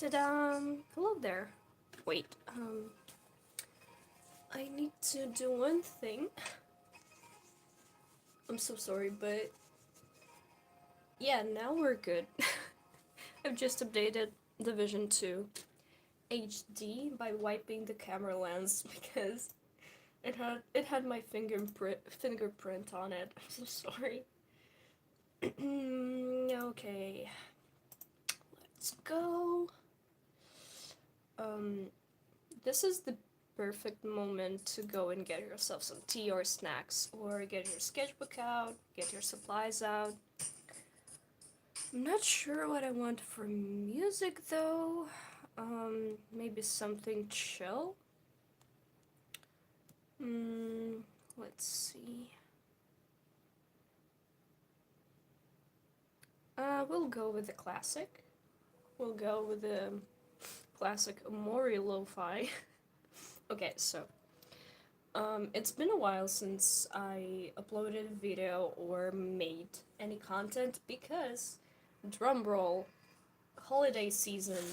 Ta-da! Hello there. Wait, I need to do one thing. I'm so sorry, but yeah, now we're good. I've just updated the Vision 2 HD by wiping the camera lens because it had my fingerprint on it. I'm so sorry. Okay, let's go. Um, this is the perfect moment to go and get yourself some tea or snacks, or get your sketchbook out, get your supplies out. I'm not sure what I want for music though. Maybe something chill. Hmm, let's see. We'll go with the classic. We'll go with the classic Mori Lo-Fi. Okay, so it's been a while since I uploaded a video or made any content because, drumroll, holiday season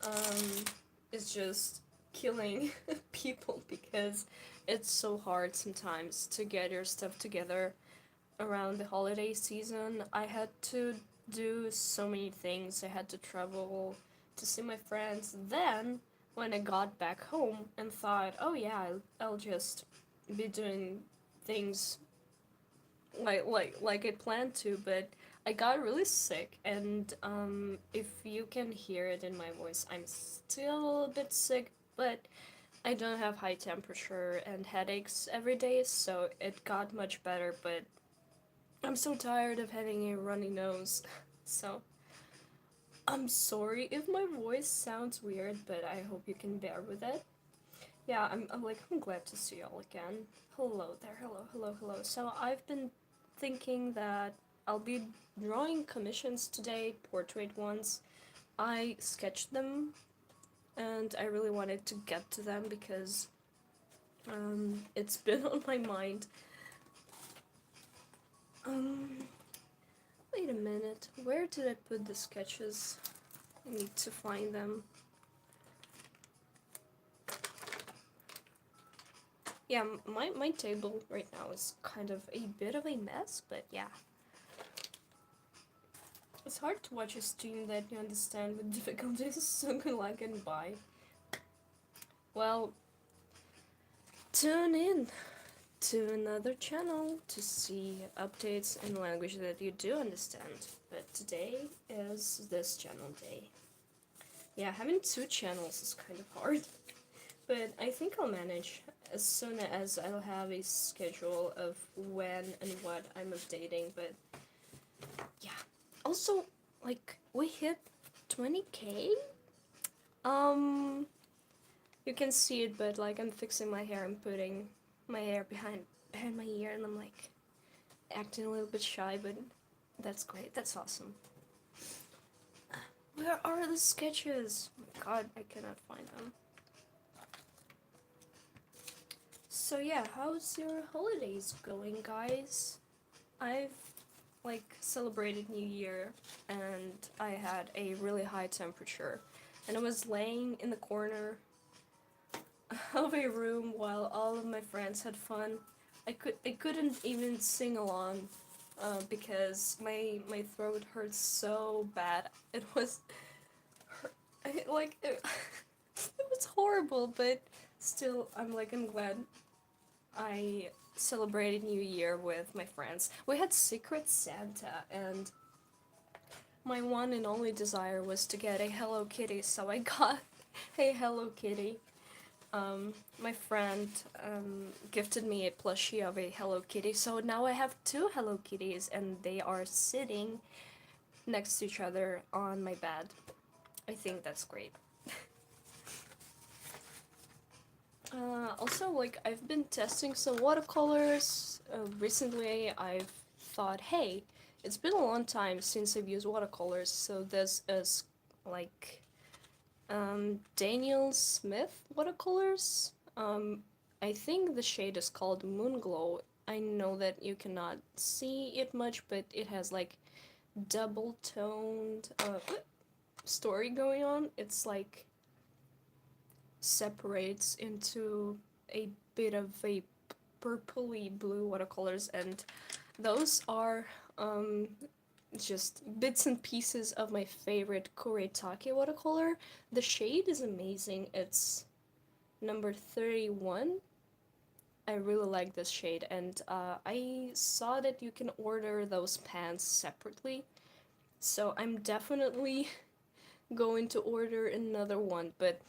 um, is just killing people because it's so hard sometimes to get your stuff together around the holiday season. I had to do so many things. I had to travel to see my friends. Then, when I got back home and thought, oh yeah, I'll just be doing things like I planned to, but I got really sick, and if you can hear it in my voice, I'm still a bit sick, but I don't have high temperature and headaches every day, so it got much better, but I'm so tired of having a runny nose. So, I'm sorry if my voice sounds weird, but I hope you can bear with it. Yeah, I'm glad to see y'all again. Hello there, hello. So, I've been thinking that I'll be drawing commissions today, portrait ones. I sketched them, and I really wanted to get to them because it's been on my mind. Um, Wait a minute, where did I put the sketches? I need to find them. Yeah, my table right now is kind of a bit of a mess, but yeah. It's hard to watch a stream that you understand with difficulties so good like and by. Well, tune in to another channel to see updates in language that you do understand. But today is this channel day. Yeah, having two channels is kind of hard. But I think I'll manage as soon as I'll have a schedule of when and what I'm updating. But yeah. Also, like, we hit 20k? Um, you can see it, but like, I'm fixing my hair and putting my hair behind my ear, and I'm like acting a little bit shy, but that's great. That's awesome. Where are the sketches? Oh my god, I cannot find them. So yeah, how's your holidays going, guys? I've celebrated New Year and I had a really high temperature and I was laying in the corner of a room while all of my friends had fun. I couldn't even sing along because my throat hurt so bad. It was it was horrible, but still I'm glad I celebrated New Year with my friends. We had Secret Santa, and my one and only desire was to get a Hello Kitty, so I got a Hello Kitty. My friend gifted me a plushie of a Hello Kitty, so now I have two Hello Kitties, and they are sitting next to each other on my bed. I think that's great. Also, I've been testing some watercolors. Recently, I've thought, hey, it's been a long time since I've used watercolors, so this is like Daniel Smith watercolors. I think the shade is called Moonglow. I know that you cannot see it much, but it has like double toned story going on. It's like separates into a bit of a purpley blue watercolors, and those are um, just bits and pieces of my favorite Kuretake watercolor. The shade is amazing. It's number 31. I really like this shade, and I saw that you can order those pans separately, so I'm definitely going to order another one, but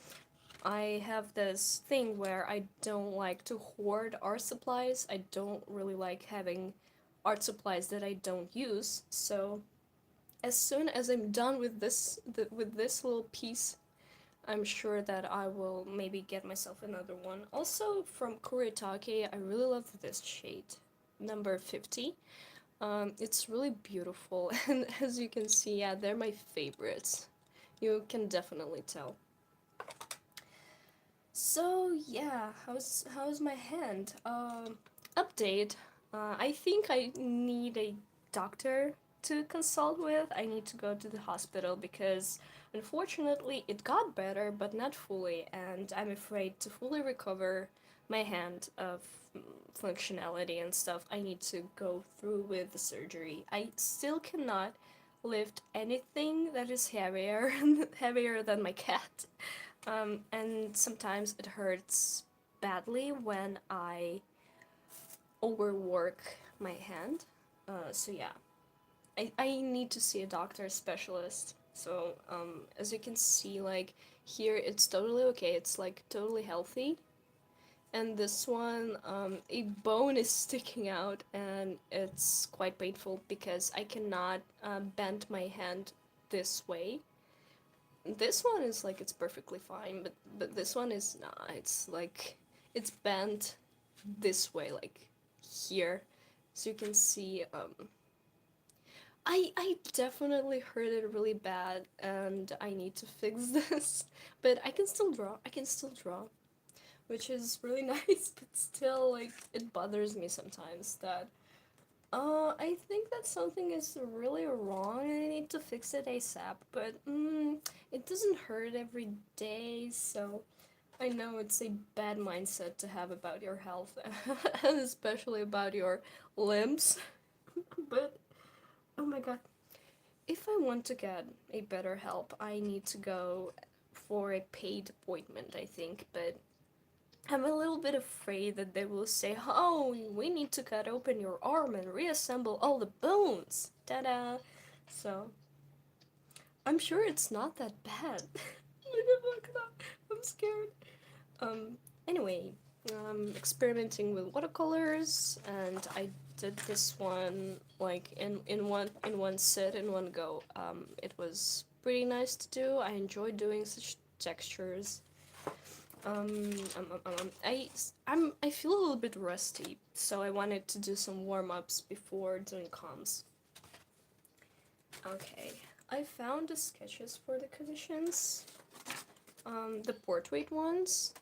I have this thing where I don't like to hoard art supplies. I don't really like having art supplies that I don't use. So as soon as I'm done with with this little piece, I'm sure that I will maybe get myself another one. Also from Kuretake, I really love this shade, number 50. It's really beautiful, and as you can see, yeah, they're my favorites. You can definitely tell. So yeah, how's my hand? Update. I think I need a doctor to consult with. I need to go to the hospital because unfortunately it got better, but not fully, and I'm afraid to fully recover my hand of functionality and stuff. I need to go through with the surgery. I still cannot lift anything that is heavier heavier than my cat. And sometimes it hurts badly when I overwork my hand. So yeah, I need to see a doctor specialist. So as you can see, like here it's totally okay. It's like totally healthy. And this one, a bone is sticking out, and it's quite painful because I cannot bend my hand this way. This one is like it's perfectly fine, but this one is not. It's like it's bent this way, like here, so you can see. I definitely hurt it really bad, and I need to fix this. But I can still draw. I can still draw, which is really nice. But still, like it bothers me sometimes that I think that something is really wrong and I need to fix it ASAP, but it doesn't hurt every day, so I know it's a bad mindset to have about your health, and especially about your limbs, but oh my god. If I want to get a better help, I need to go for a paid appointment, I think, but I'm a little bit afraid that they will say, "Oh, we need to cut open your arm and reassemble all the bones." Ta-da! So, I'm sure it's not that bad. I'm scared. Anyway, experimenting with watercolors, and I did this one like in one sit in one go. It was pretty nice to do. I enjoy doing such textures. I feel a little bit rusty, so I wanted to do some warm-ups before doing comms. Okay, I found the sketches for the commissions. The portrait ones.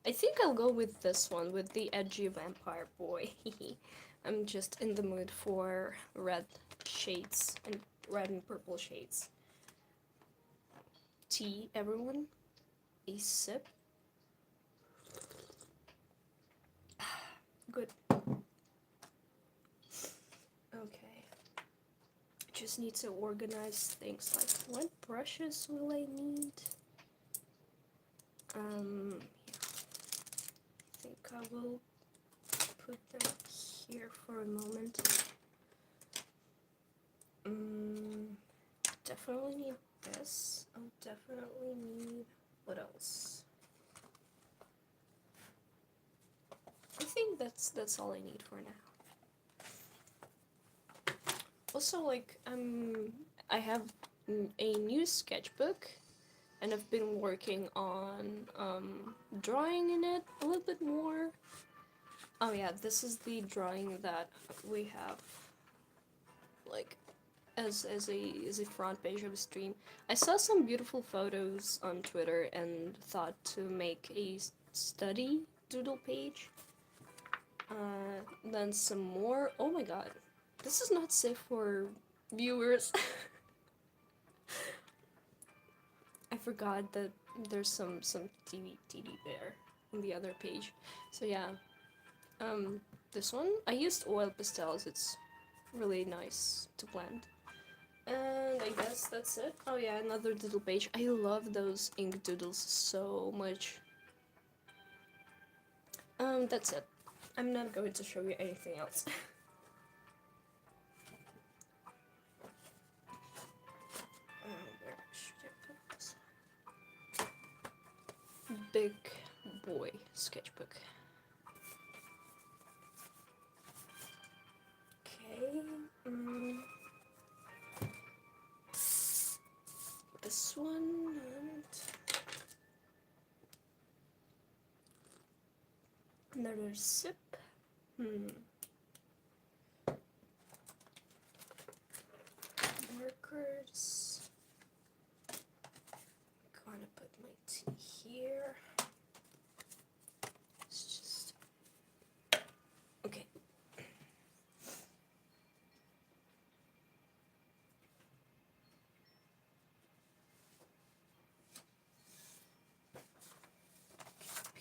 I think I'll go with this one, with the edgy vampire boy. I'm just in the mood for red shades, and red and purple shades. Tea, everyone. A sip. Good. Okay. Just need to organize things, like what brushes will I need? Yeah. I think I will put them here for a moment. Definitely need this. I'll definitely need, what else? I think that's all I need for now. Also, like, I have a new sketchbook, and I've been working on drawing in it a little bit more. Oh yeah, this is the drawing that we have, like, as a front page of a stream. I saw some beautiful photos on Twitter and thought to make a study doodle page. Then some more. Oh my god, this is not safe for viewers. I forgot that there's some TD there on the other page. So yeah, um, this one I used oil pastels. It's really nice to blend. And I guess that's it. Oh yeah, another doodle page. I love those ink doodles so much. That's it. I'm not going to show you anything else. Where should I put this? Big boy sketchbook. Okay. This one and another sip. Markers. I'm gonna put my tea here. It's just okay.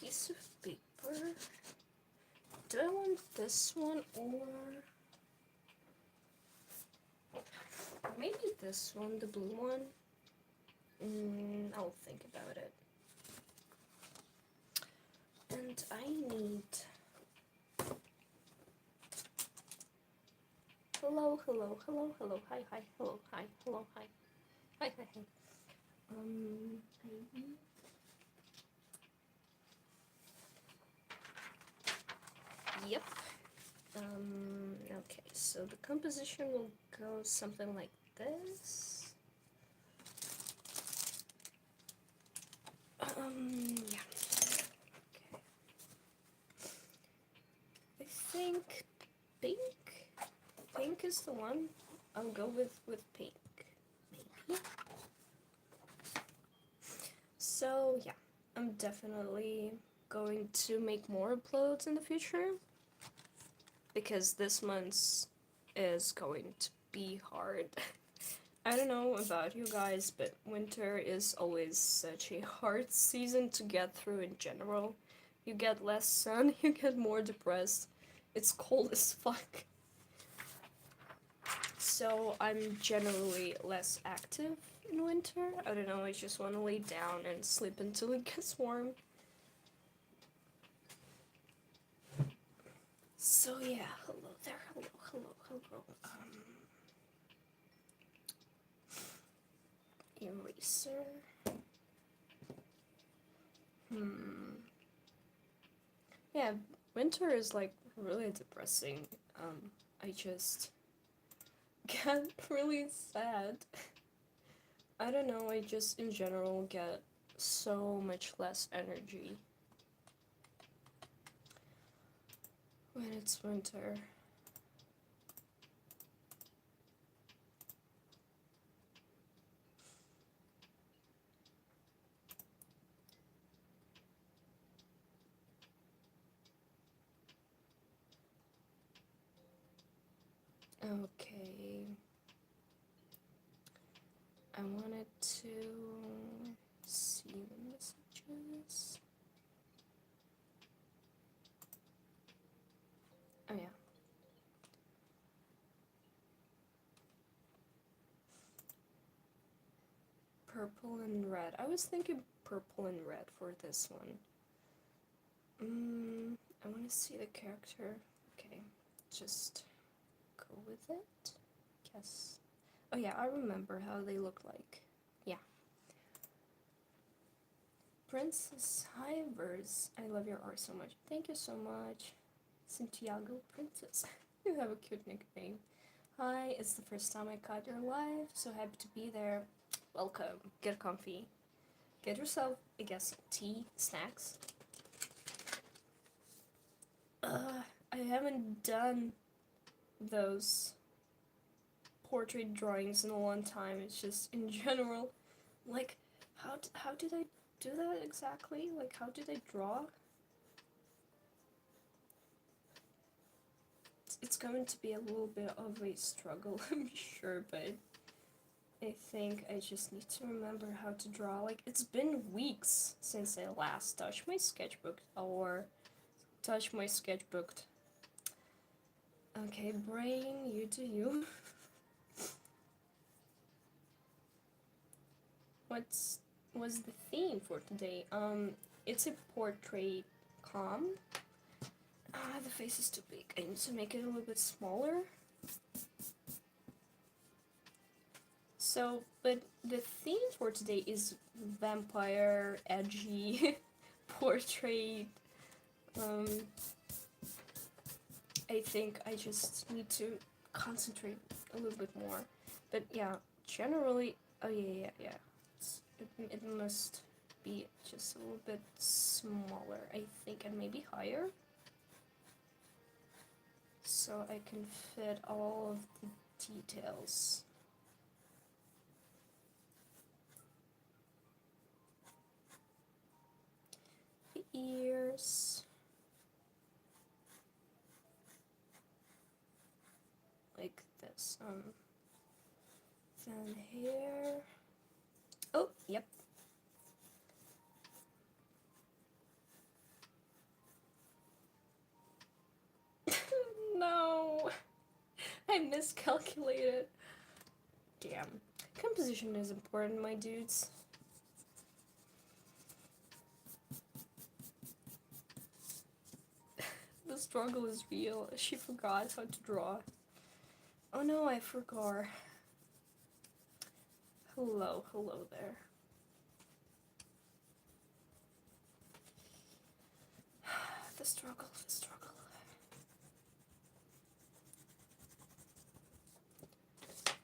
Piece of paper. Do I want this one or maybe this one, the blue one? I'll think about it. And I need... Hello, hello, hello, hello, hi, hi, hello, hi, hello, hi. Hi, hi, hi. I need... Yep. Okay, so the composition will go something like this. Yeah. Okay. I think pink. Pink is the one. I'll go with pink. Maybe. So yeah, I'm definitely going to make more uploads in the future because this month's is going to be hard. I don't know about you guys, but winter is always such a hard season to get through in general. You get less sun, you get more depressed. It's cold as fuck. So I'm generally less active in winter. I don't know, I just want to lay down and sleep until it gets warm. So yeah, hello there, hello, hello, hello. Eraser. Yeah, winter is like really depressing. I just get really sad. I don't know, I just in general get so much less energy when it's winter. Okay. I wanted to see the messages. Oh yeah. Purple and red. I was thinking purple and red for this one. I want to see the character. Okay, just go with it. Guess. Oh yeah, I remember how they look like. Yeah. Princess Hivers. I love your art so much. Thank you so much. Santiago Princess. You have a cute nickname. Hi, it's the first time I caught your live. So happy to be there. Welcome. Get comfy. Get yourself, I guess, tea, snacks. I haven't done those portrait drawings in a long time. It's just in general, like, how did I do that exactly? Like, how did I draw? it's going to be a little bit of a struggle, I'm sure, but I think I just need to remember how to draw. Like, it's been weeks since I last touched my sketchbook or touched my sketchbook. Okay, brain, you do you. What's the theme for today? It's a portrait calm. Ah, the face is too big. I need to make it a little bit smaller. So, but the theme for today is vampire, edgy, portrait. I think I just need to concentrate a little bit more. But yeah, generally, oh yeah. It must be just a little bit smaller, I think, and maybe higher. So I can fit all of the details. The ears. Like this. Then here. Oh, yep. No! I miscalculated. Damn. Composition is important, my dudes. The struggle is real. She forgot how to draw. Oh no, I forgot. Hello there. The struggle.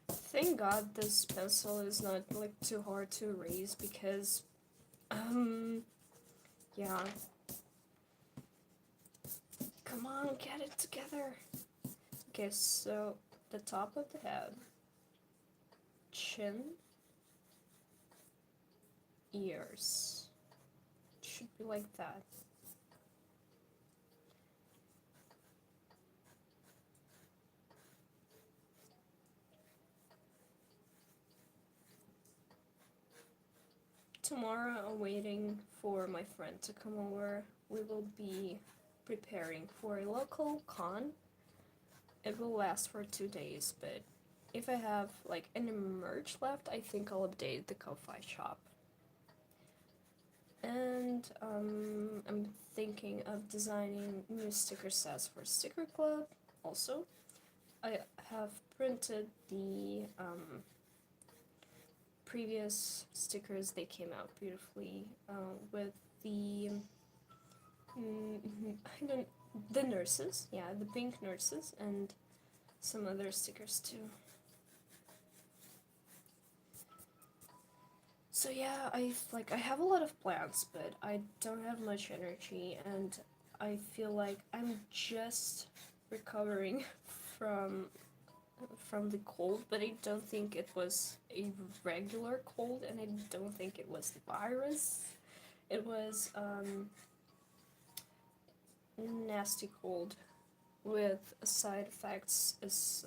Thank God this pencil is not like too hard to erase because, yeah. Come on, get it together. Okay, so the top of the head, chin, ears. Should be like that. Tomorrow I'm waiting for my friend to come over. We will be preparing for a local con. It will last for 2 days, but if I have like any merch left, I think I'll update the Ko-Fi shop. And I'm thinking of designing new sticker sets for Sticker Club also. I have printed the previous stickers. They came out beautifully with the the nurses, yeah, the pink nurses, and some other stickers too. So yeah, I have a lot of plans, but I don't have much energy, and I feel like I'm just recovering from the cold, but I don't think it was a regular cold, and I don't think it was the virus. It was nasty cold with side effects as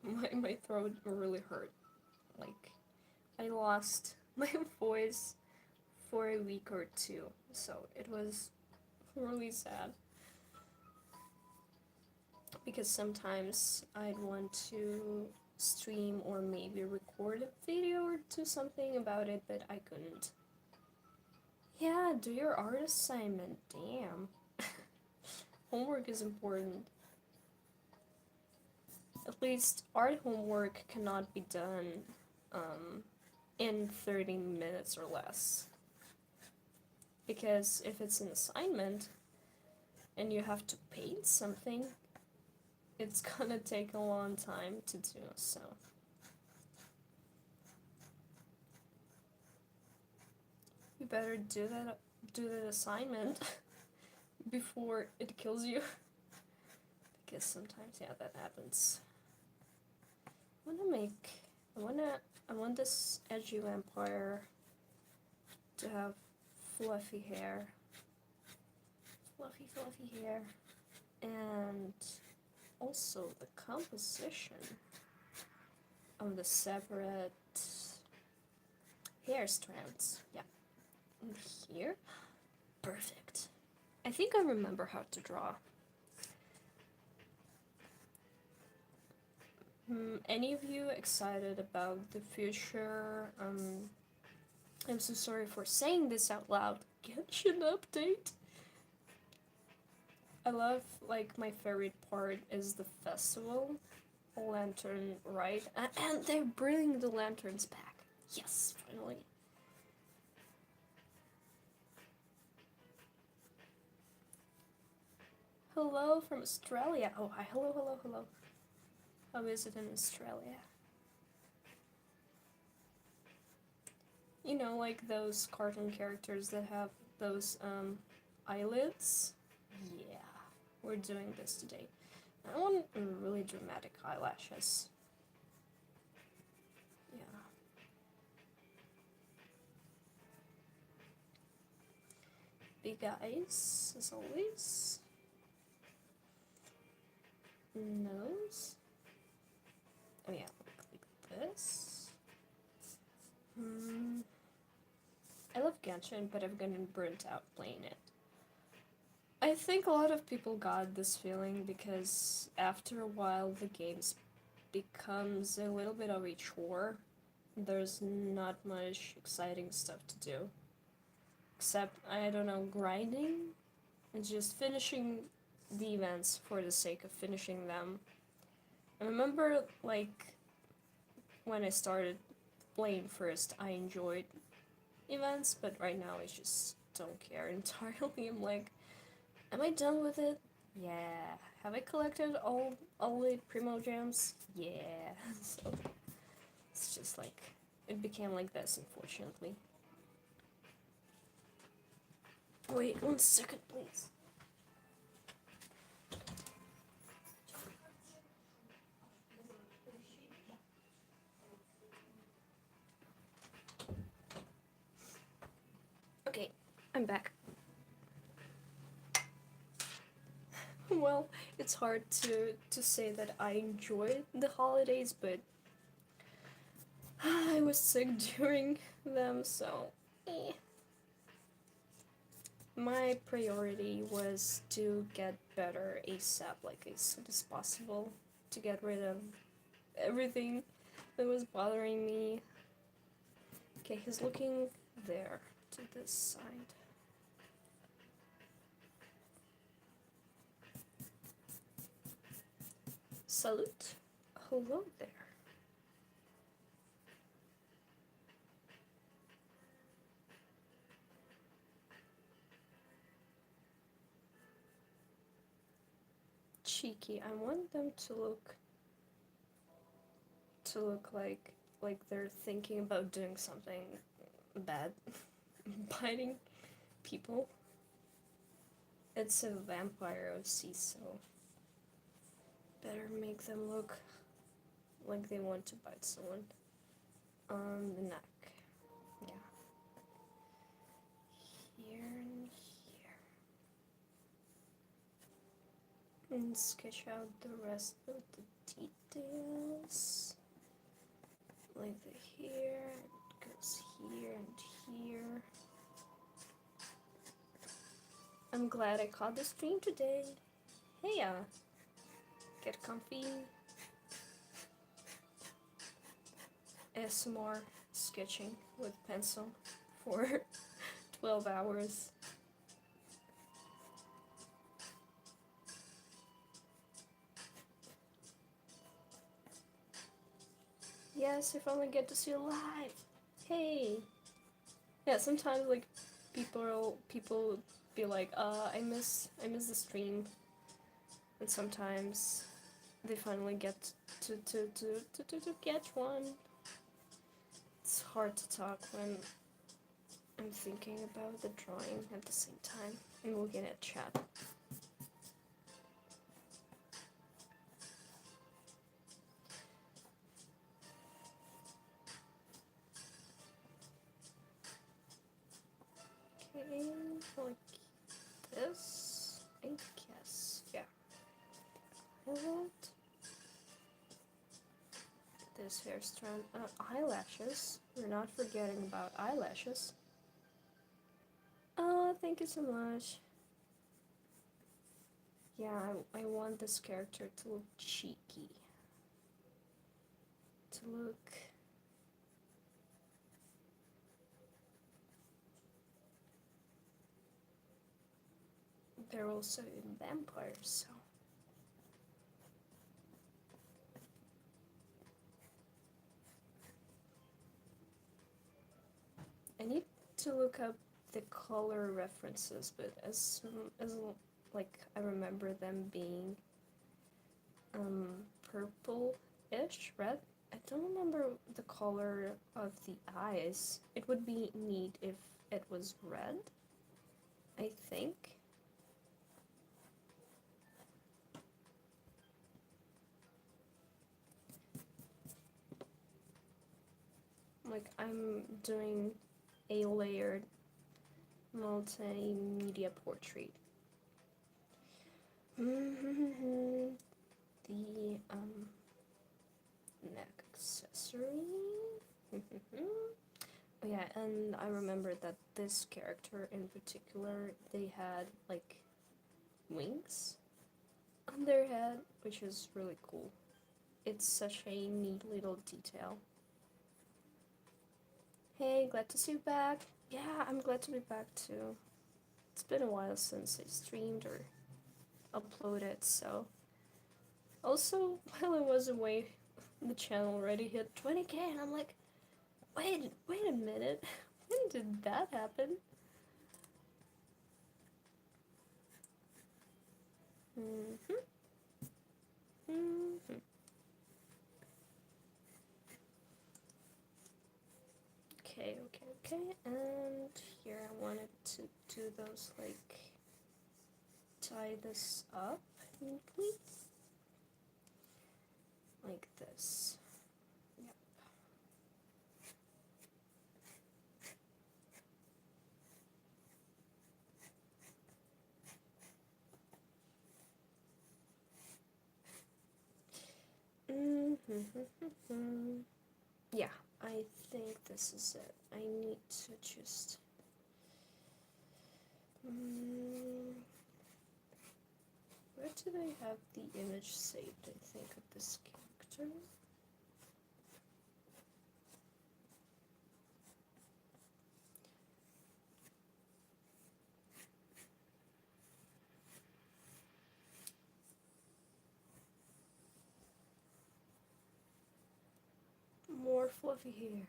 my throat really hurt. Like, I lost my voice for a week or two, so it was really sad. Because sometimes I'd want to stream or maybe record a video or do something about it, but I couldn't. Yeah, do your art assignment, damn. Homework is important. At least art homework cannot be done in 30 minutes or less. Because if it's an assignment and you have to paint something, it's gonna take a long time to do, so. You better do that assignment before it kills you. Because sometimes, yeah, that happens. I want this edgy vampire to have fluffy hair. Fluffy hair. And also the composition of the separate hair strands. Yeah. And here, perfect. I think I remember how to draw. Any of you excited about the future? I'm so sorry for saying this out loud. Genshin update. I love, like, my favorite part is the festival. Lantern, right? And they're bringing the lanterns back. Yes, finally. Hello from Australia. Oh, hi. Hello, hello, hello. How is it in Australia? You know, like those cartoon characters that have those eyelids? Yeah, we're doing this today. I want really dramatic eyelashes. Yeah. Big eyes, as always. Nose. Oh yeah, like this. I love Genshin, but I've gotten burnt out playing it. I think a lot of people got this feeling because after a while the game becomes a little bit of a chore. There's not much exciting stuff to do. Except, I don't know, grinding and just finishing the events for the sake of finishing them. I remember, like, when I started playing first, I enjoyed events, but right now I just don't care entirely. I'm like, am I done with it? Yeah. Have I collected all the Primo Gems? Yeah. So it's just like it became like this, unfortunately. Wait 1 second, please. Okay, I'm back. Well, it's hard to say that I enjoyed the holidays, but I was sick during them, so my priority was to get better ASAP, like as soon as possible, to get rid of everything that was bothering me. Okay, he's looking there to this side. Salute. Hello there. Cheeky. I want them to look like they're thinking about doing something bad. Biting people. It's a vampire OC, so better make them look like they want to bite someone on the neck. Yeah. Here and here. And sketch out the rest of the details. Like the hair, it goes here and here. I'm glad I caught the stream today. Hey, get comfy. ASMR sketching with pencil for 12 hours. Yes, I finally get to see you live. Hey. Yeah, sometimes like people be like, I miss the stream. And sometimes they finally get to catch one. It's hard to talk when I'm thinking about the drawing at the same time and looking at chat. Okay, like this, I guess, yeah. this hair strand. Eyelashes. We're not forgetting about eyelashes. Oh, thank you so much. Yeah, I want this character to look cheeky. To look... They're also in vampires, so... I need to look up the color references, but as like I remember them being purple-ish, red. I don't remember the color of the eyes. It would be neat if it was red, I think. Like I'm doing a layered multimedia portrait. The neck accessory. Oh yeah, and I remember that this character in particular, they had like wings on their head, which is really cool. It's such a neat little detail. Hey, glad to see you back. Yeah, I'm glad to be back too. It's been a while since I streamed or uploaded, so. Also, while I was away, the channel already hit 20k, and I'm like, wait a minute. When did that happen? Okay, and here I wanted to do those, like, tie this up neatly. Like this. Yep. Yeah, I think this is it. I need to just... where did I have the image saved, I think, of this character? More fluffy hair.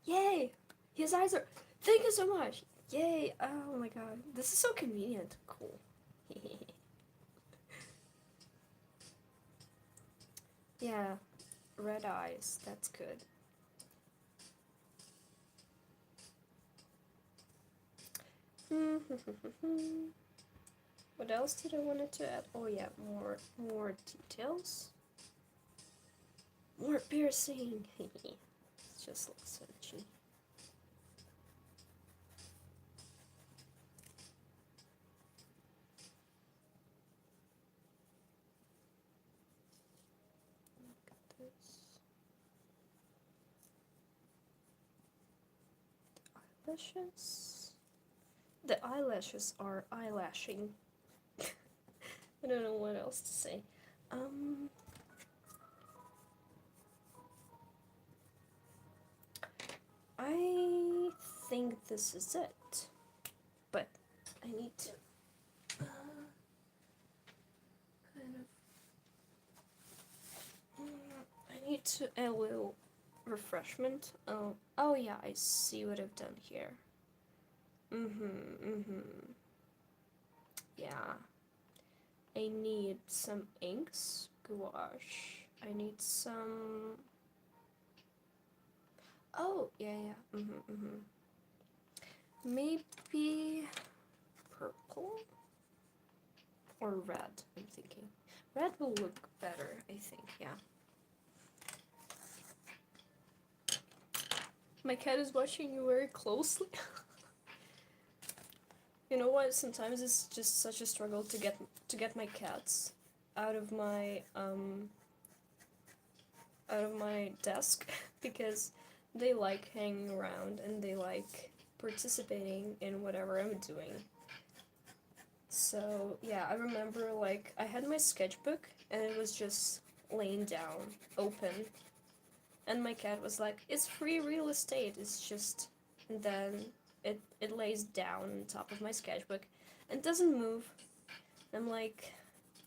Yay! His eyes are... Thank you so much! Yay! Oh my god. This is so convenient. Cool. Yeah. Red eyes. That's good. What else did I want to add? Oh yeah, more details. More piercing. It just looks edgy. Look at this. Eyelashes. The eyelashes are eyelashing. I don't know what else to say. I think this is it, but I need to I need to a little refreshment. Oh yeah, I see what I've done here. Yeah. I need some inks, gouache. I need some... Oh, yeah. Maybe purple? Or red, I'm thinking. Red will look better, I think, yeah. My cat is watching you very closely. You know what? Sometimes it's just such a struggle to get my cats out of my out of my desk because they like hanging around and they like participating in whatever I'm doing. So yeah, I remember like I had my sketchbook and it was just laying down, open, and my cat was like, "It's free real estate." It's just, and then it lays down on top of my sketchbook and doesn't move. I'm like,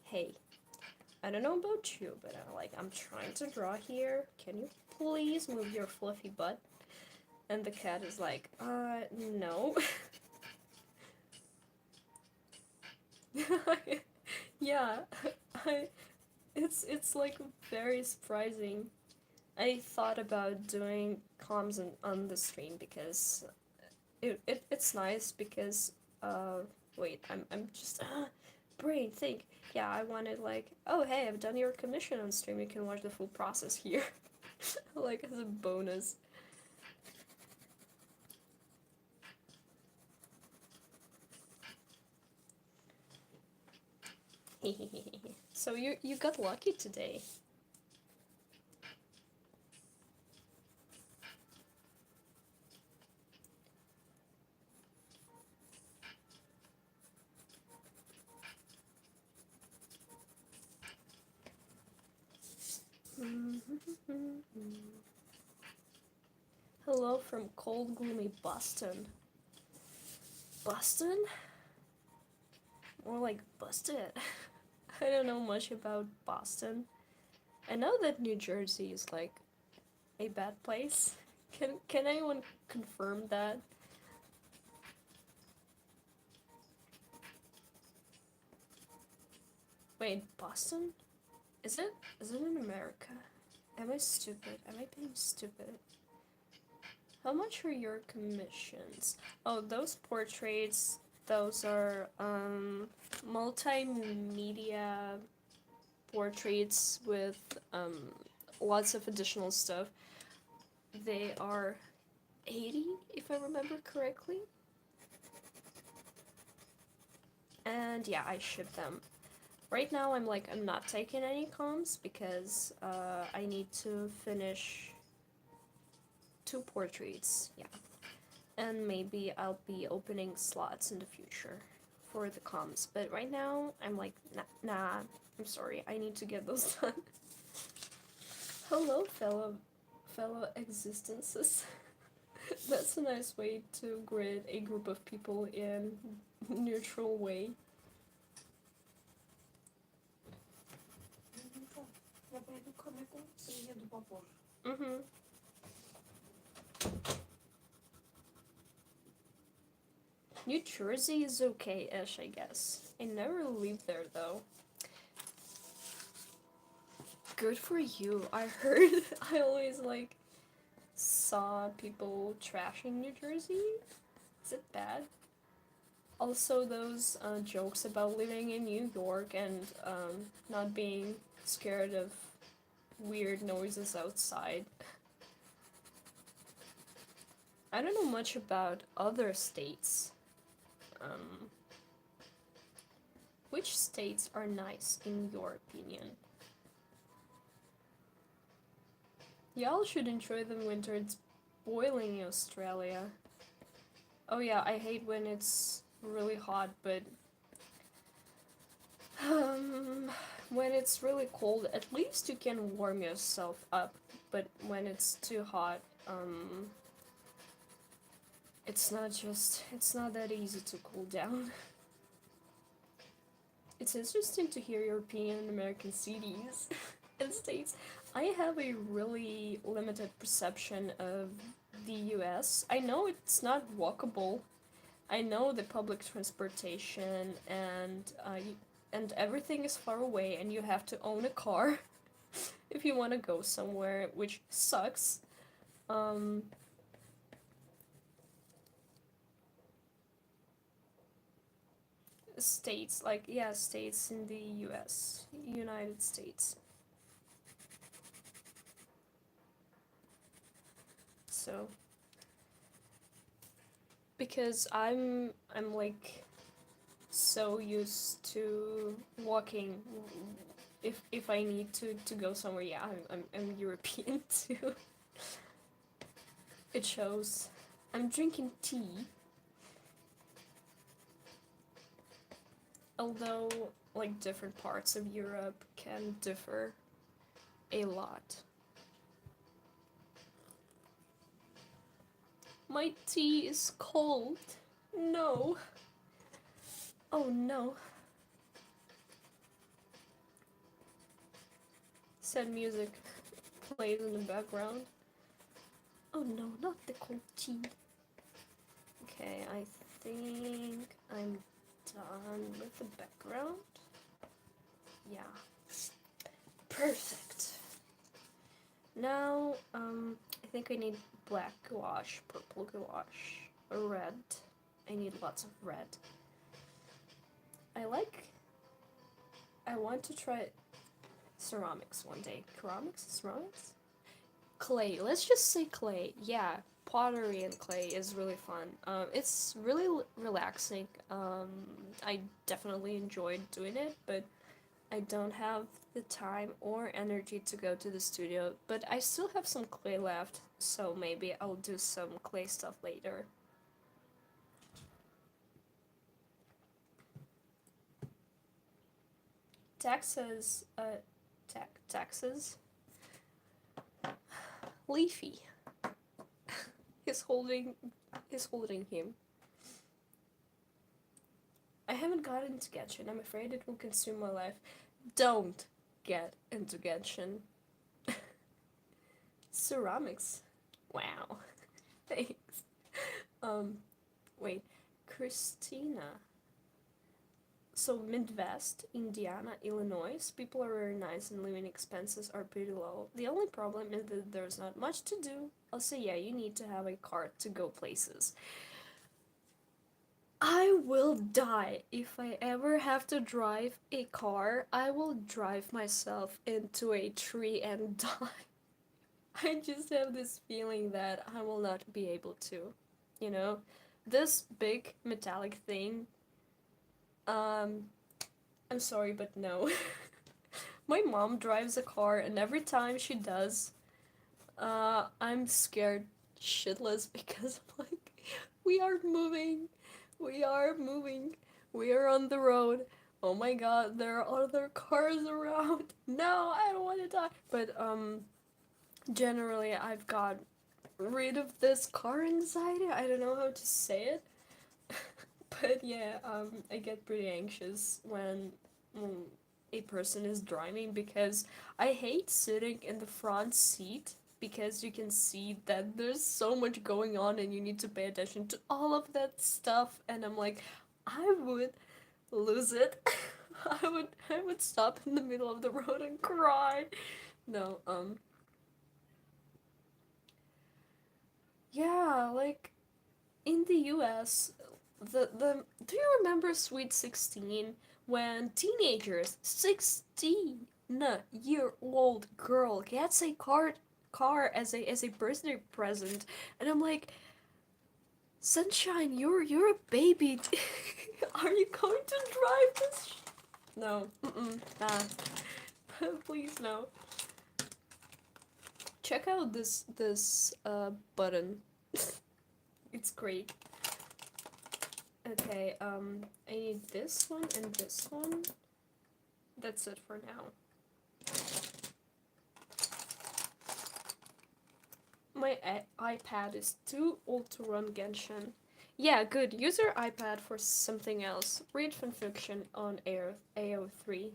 "Hey, I don't know about you, but I'm trying to draw here. Can you please move your fluffy butt?" And the cat is like, no." Yeah, I it's like very surprising. I thought about doing comms on the stream because it's nice because wait, I'm just brain think. Yeah, I wanted like, oh hey, I've done your commission on stream, you can watch the full process here. Like as a bonus. So you got lucky today. Hello from cold, gloomy Boston. Boston? More like busted. I don't know much about Boston. I know that New Jersey is like a bad place. Can anyone confirm that? Wait, Boston? Is it in America? Am I stupid? Am I being stupid? How much are your commissions? Oh, those portraits, those are multimedia portraits with lots of additional stuff. They are 80 if I remember correctly. And yeah, I ship them. Right now I'm not taking any comms because I need to finish 2 portraits. Yeah. And maybe I'll be opening slots in the future for the comms. But right now I'm like nah, I'm sorry. I need to get those done. Hello fellow existences. That's a nice way to greet a group of people in neutral way. Mm-hmm. New Jersey is okay-ish, I guess. I never lived there though. Good for you. I heard I always like saw people trashing New Jersey. Is it bad? Also, those jokes about living in New York and not being scared of weird noises outside. I don't know much about other states. Um, which states are nice in your opinion? Y'all should enjoy the winter. It's boiling in Australia. Oh yeah, I hate when it's really hot, but um, when it's really cold, at least you can warm yourself up. But when it's too hot, it's not that easy to cool down. It's interesting to hear your opinion on American cities and states. I have a really limited perception of the US. I know it's not walkable. I know the public transportation and everything is far away and you have to own a car if you want to go somewhere, which sucks. Um, states, like, yeah, states in the US, United States. So, because I'm like so used to walking if I need to go somewhere, yeah, I'm European too. It shows. I'm drinking tea, although like different parts of Europe can differ a lot. My tea is cold. No. Oh no. Sad music plays in the background. Oh no, not the cold tea. Okay, I think I'm done with the background. Yeah. Perfect. Now, I think I need black gouache, purple gouache, red. I need lots of red. I want to try ceramics one day. Ceramics? Ceramics? Clay. Let's just say clay. Yeah, pottery and clay is really fun. It's really relaxing. I definitely enjoyed doing it, but I don't have the time or energy to go to the studio. But I still have some clay left, so maybe I'll do some clay stuff later. Texas, Texas, Leafy is holding him. I haven't gotten into Genshin. I'm afraid it will consume my life. Don't get into Genshin. Ceramics. Wow. Thanks. Um, wait. Christina. So Midwest, Indiana, Illinois, people are very nice and living expenses are pretty low. The only problem is that there's not much to do. Also, yeah, you need to have a car to go places. I will die if I ever have to drive a car. I will drive myself into a tree and die. I just have this feeling that I will not be able to. You know, this big metallic thing. Um, I'm sorry, but no. My mom drives a car, and every time she does, I'm scared shitless because I'm like, we are moving, we are moving, we are on the road. Oh my god, there are other cars around. No, I don't want to die. But generally, I've got rid of this car anxiety. I don't know how to say it, but yeah, I get pretty anxious when a person is driving because I hate sitting in the front seat because you can see that there's so much going on and you need to pay attention to all of that stuff, and I'm like, I would lose it. I would stop in the middle of the road and cry. No, yeah, like in the US, the do you remember Sweet 16 when teenagers 16-year-old girl gets a car as a birthday present, and I'm like, Sunshine, you're a baby. Are you going to drive this? No, nah. Please no. Check out this button. It's great. Okay, I need this one and this one. That's it for now. My iPad is too old to run Genshin. Yeah, good. Use your iPad for something else. Read fanfiction on AO3.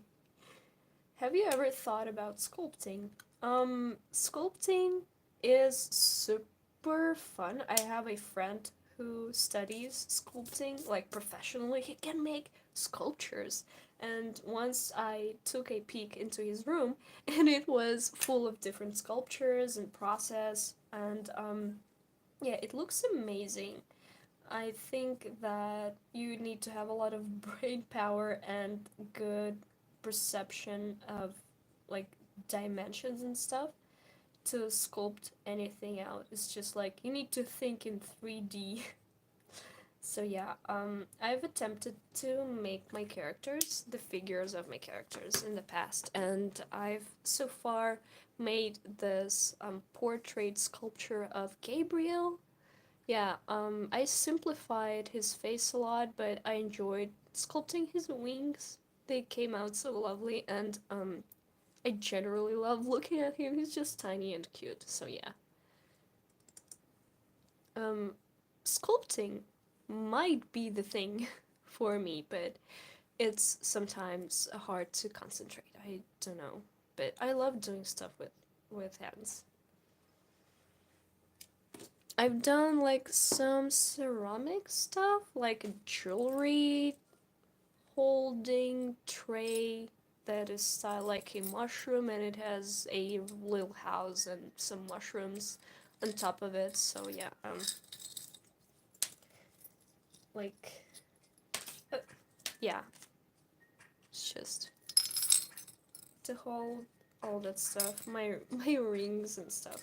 Have you ever thought about sculpting? Sculpting is super fun. I have a friend who studies sculpting like professionally. He can make sculptures. And once I took a peek into his room, and it was full of different sculptures and process, and yeah, it looks amazing. I think that you need to have a lot of brain power and good perception of like dimensions and stuff to sculpt anything out. It's just like you need to think in 3D. So yeah, I've attempted to make my characters, the figures of my characters in the past, and I've so far made this portrait sculpture of Gabriel. Yeah, I simplified his face a lot, but I enjoyed sculpting his wings. They came out so lovely, and I generally love looking at him. He's just tiny and cute. So yeah, um, sculpting might be the thing for me, but it's sometimes hard to concentrate. I don't know, but I love doing stuff with hands. I've done like some ceramic stuff, like jewelry holding tray that is styled like a mushroom, and it has a little house and some mushrooms on top of it. So yeah, like uh, yeah, it's just to hold all that stuff, my rings and stuff.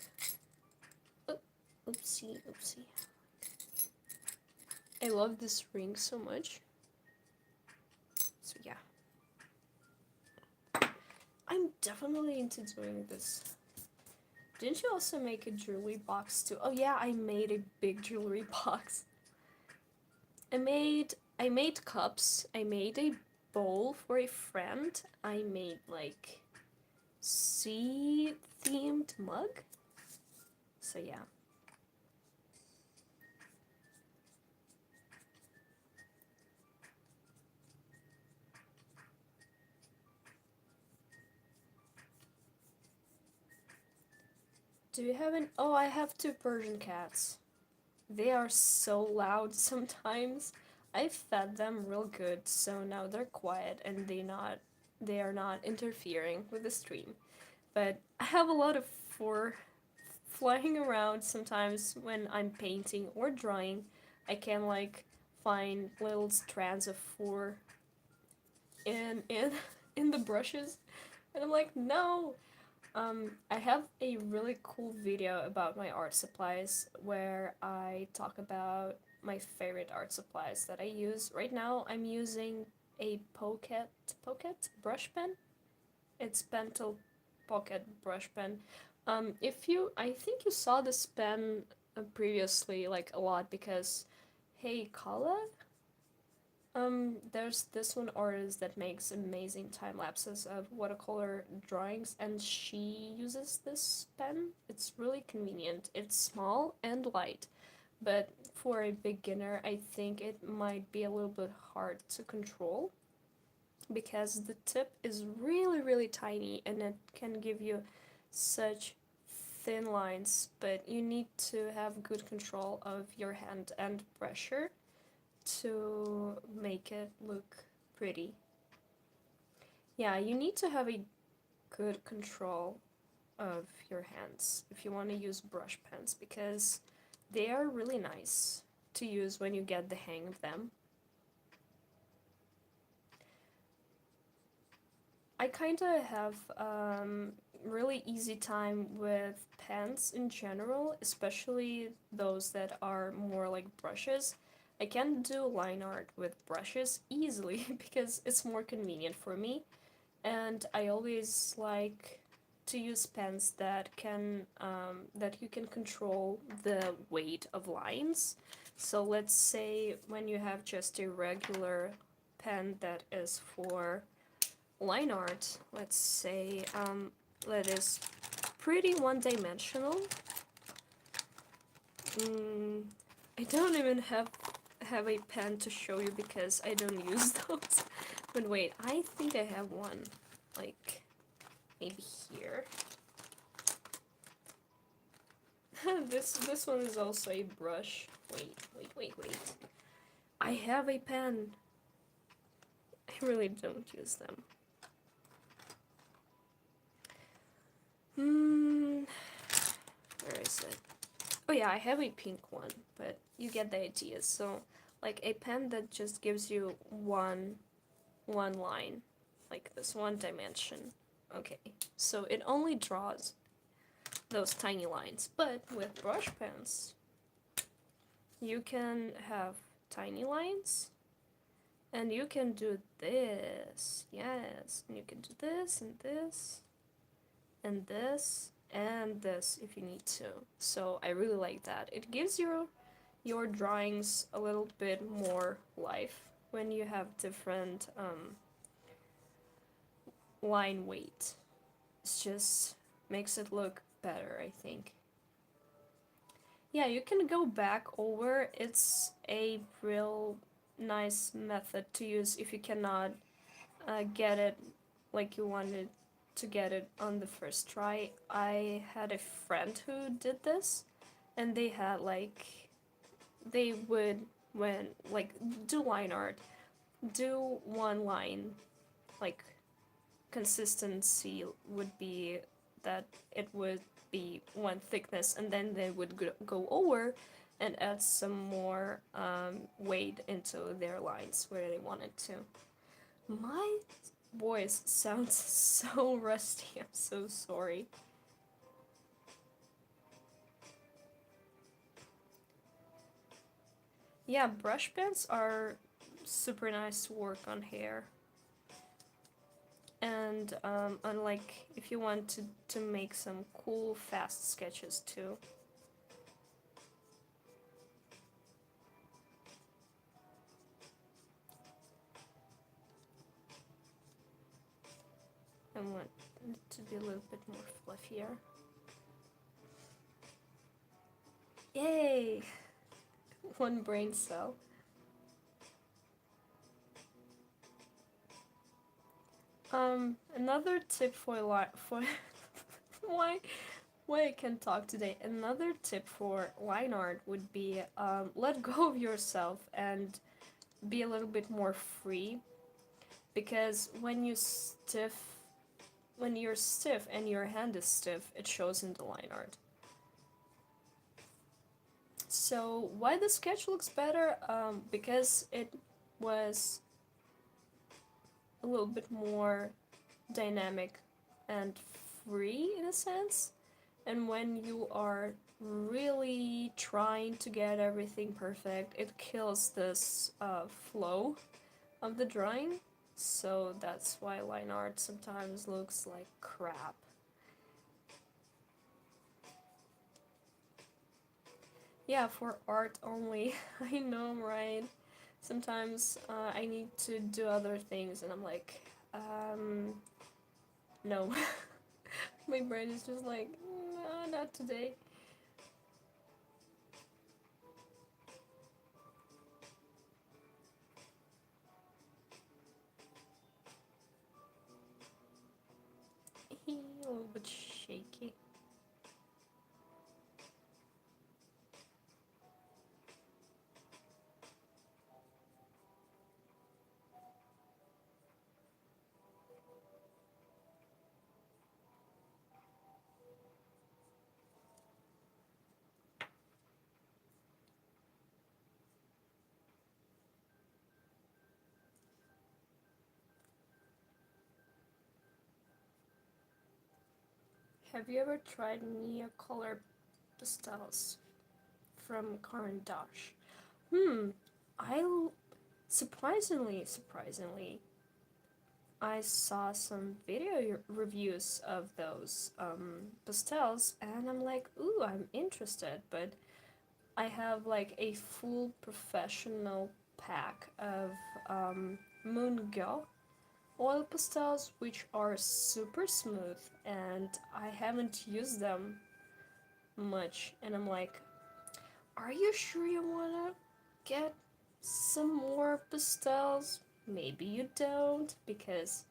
Oh, oopsie, oopsie. I love this ring so much. So yeah, I'm definitely into doing this. Didn't you also make a jewelry box too? Oh yeah, I made a big jewelry box. I made cups. I made a bowl for a friend. I made like sea themed mug. So yeah. Do you have an Oh, I have two Persian cats. They are so loud sometimes. I fed them real good, so now they're quiet and they are not interfering with the stream. But I have a lot of fur flying around sometimes when I'm painting or drawing. I can like find little strands of fur in in the brushes, and I'm like, no. I have a really cool video about my art supplies where I talk about my favorite art supplies that I use. Right now, I'm using a Pocket brush pen. It's Pentel Pocket brush pen. If you, I think you saw this pen previously, like a lot because, hey, Kala, there's this one artist that makes amazing time lapses of watercolor drawings, and she uses this pen. It's really convenient. It's small and light, but for a beginner, I think it might be a little bit hard to control because the tip is really, really tiny and it can give you such thin lines, but you need to have good control of your hand and pressure to make it look pretty. Yeah, you need to have a good control of your hands if you want to use brush pens because they are really nice to use when you get the hang of them. I kind of have really easy time with pens in general, especially those that are more like brushes. I can do line art with brushes easily because it's more convenient for me, and I always like to use pens that you can control the weight of lines. So let's say when you have just a regular pen that is for line art, let's say that is pretty one-dimensional. Mm, I don't even have a pen to show you because I don't use those. But wait, I think I have one, like maybe here. This one is also a brush. Wait. I have a pen. I really don't use them. Where is it? Oh yeah, I have a pink one, but you get the idea. So, like a pen that just gives you one line, like this one dimension. Okay, so it only draws those tiny lines, but with brush pens, you can have tiny lines. And you can do this, yes, and you can do this and this and this and this if you need to. So I really like that. It gives your drawings a little bit more life when you have different line weight. It just makes it look better, I think. Yeah, you can go back over. It's a real nice method to use if you cannot get it like you wanted to get it on the first try. I had a friend who did this, and they had like they would when like do line art, do one line, like consistency would be that it would be one thickness, and then they would go over and add some more weight into their lines where they wanted to. My voice sounds so rusty. I'm so sorry. Yeah, brush pens are super nice to work on hair. And unlike if you want to make some cool, fast sketches too. I want it to be a little bit more fluffier. Yay! One brain cell. Another tip for why I can talk today. Another tip for line art would be let go of yourself and be a little bit more free, because when you're stiff and your hand is stiff, it shows in the line art. So why the sketch looks better? Because it was a little bit more dynamic and free in a sense. And when you are really trying to get everything perfect, it kills this flow of the drawing. So that's why line art sometimes looks like crap. Yeah, for art only. I know, right? Sometimes I need to do other things, and I'm like, no. My brain is just like, no, not today. A little bit shaky. Have you ever tried Neocolor pastels from Caran d'Ache? Hmm, I surprisingly, I saw some video reviews of those pastels, and I'm like, ooh, I'm interested, but I have like a full professional pack of Moon Girl oil pastels, which are super smooth, and I haven't used them much. And I'm like, are you sure you wanna get some more pastels? Maybe you don't, because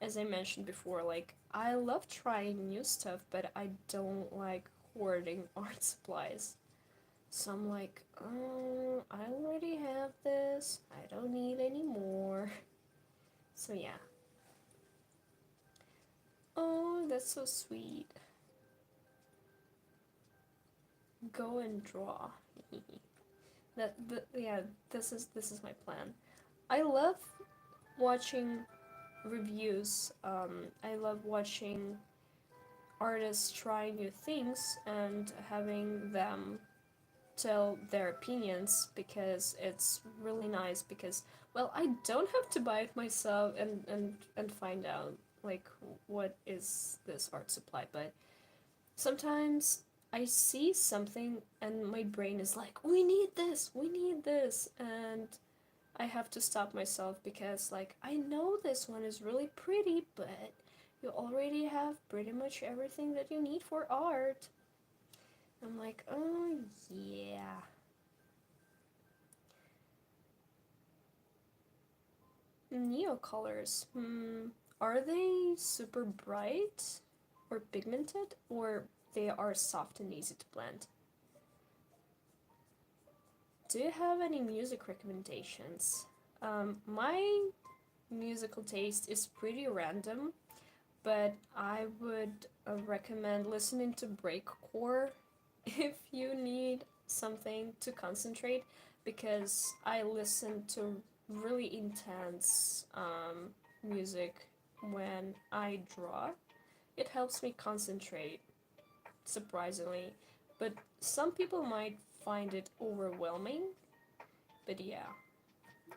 as I mentioned before, like I love trying new stuff, but I don't like hoarding art supplies. So I'm like, oh, I already have this. I don't need any more. So yeah. Oh, that's so sweet. Go and draw. Yeah, this is my plan. I love watching reviews. I love watching artists try new things and having them tell their opinions because it's really nice because well I don't have to buy it myself and find out like what is this art supply, but sometimes I see something and my brain is like we need this, and I have to stop myself because like I know this one is really pretty, but you already have pretty much everything that you need for art. I'm like, oh yeah. Neocolors. Are they super bright or pigmented, or they are soft and easy to blend? Do you have any music recommendations? My musical taste is pretty random, but I would recommend listening to breakcore if you need something to concentrate, because I listen to really intense music when I draw. It helps me concentrate, surprisingly, but some people might find it overwhelming. But yeah,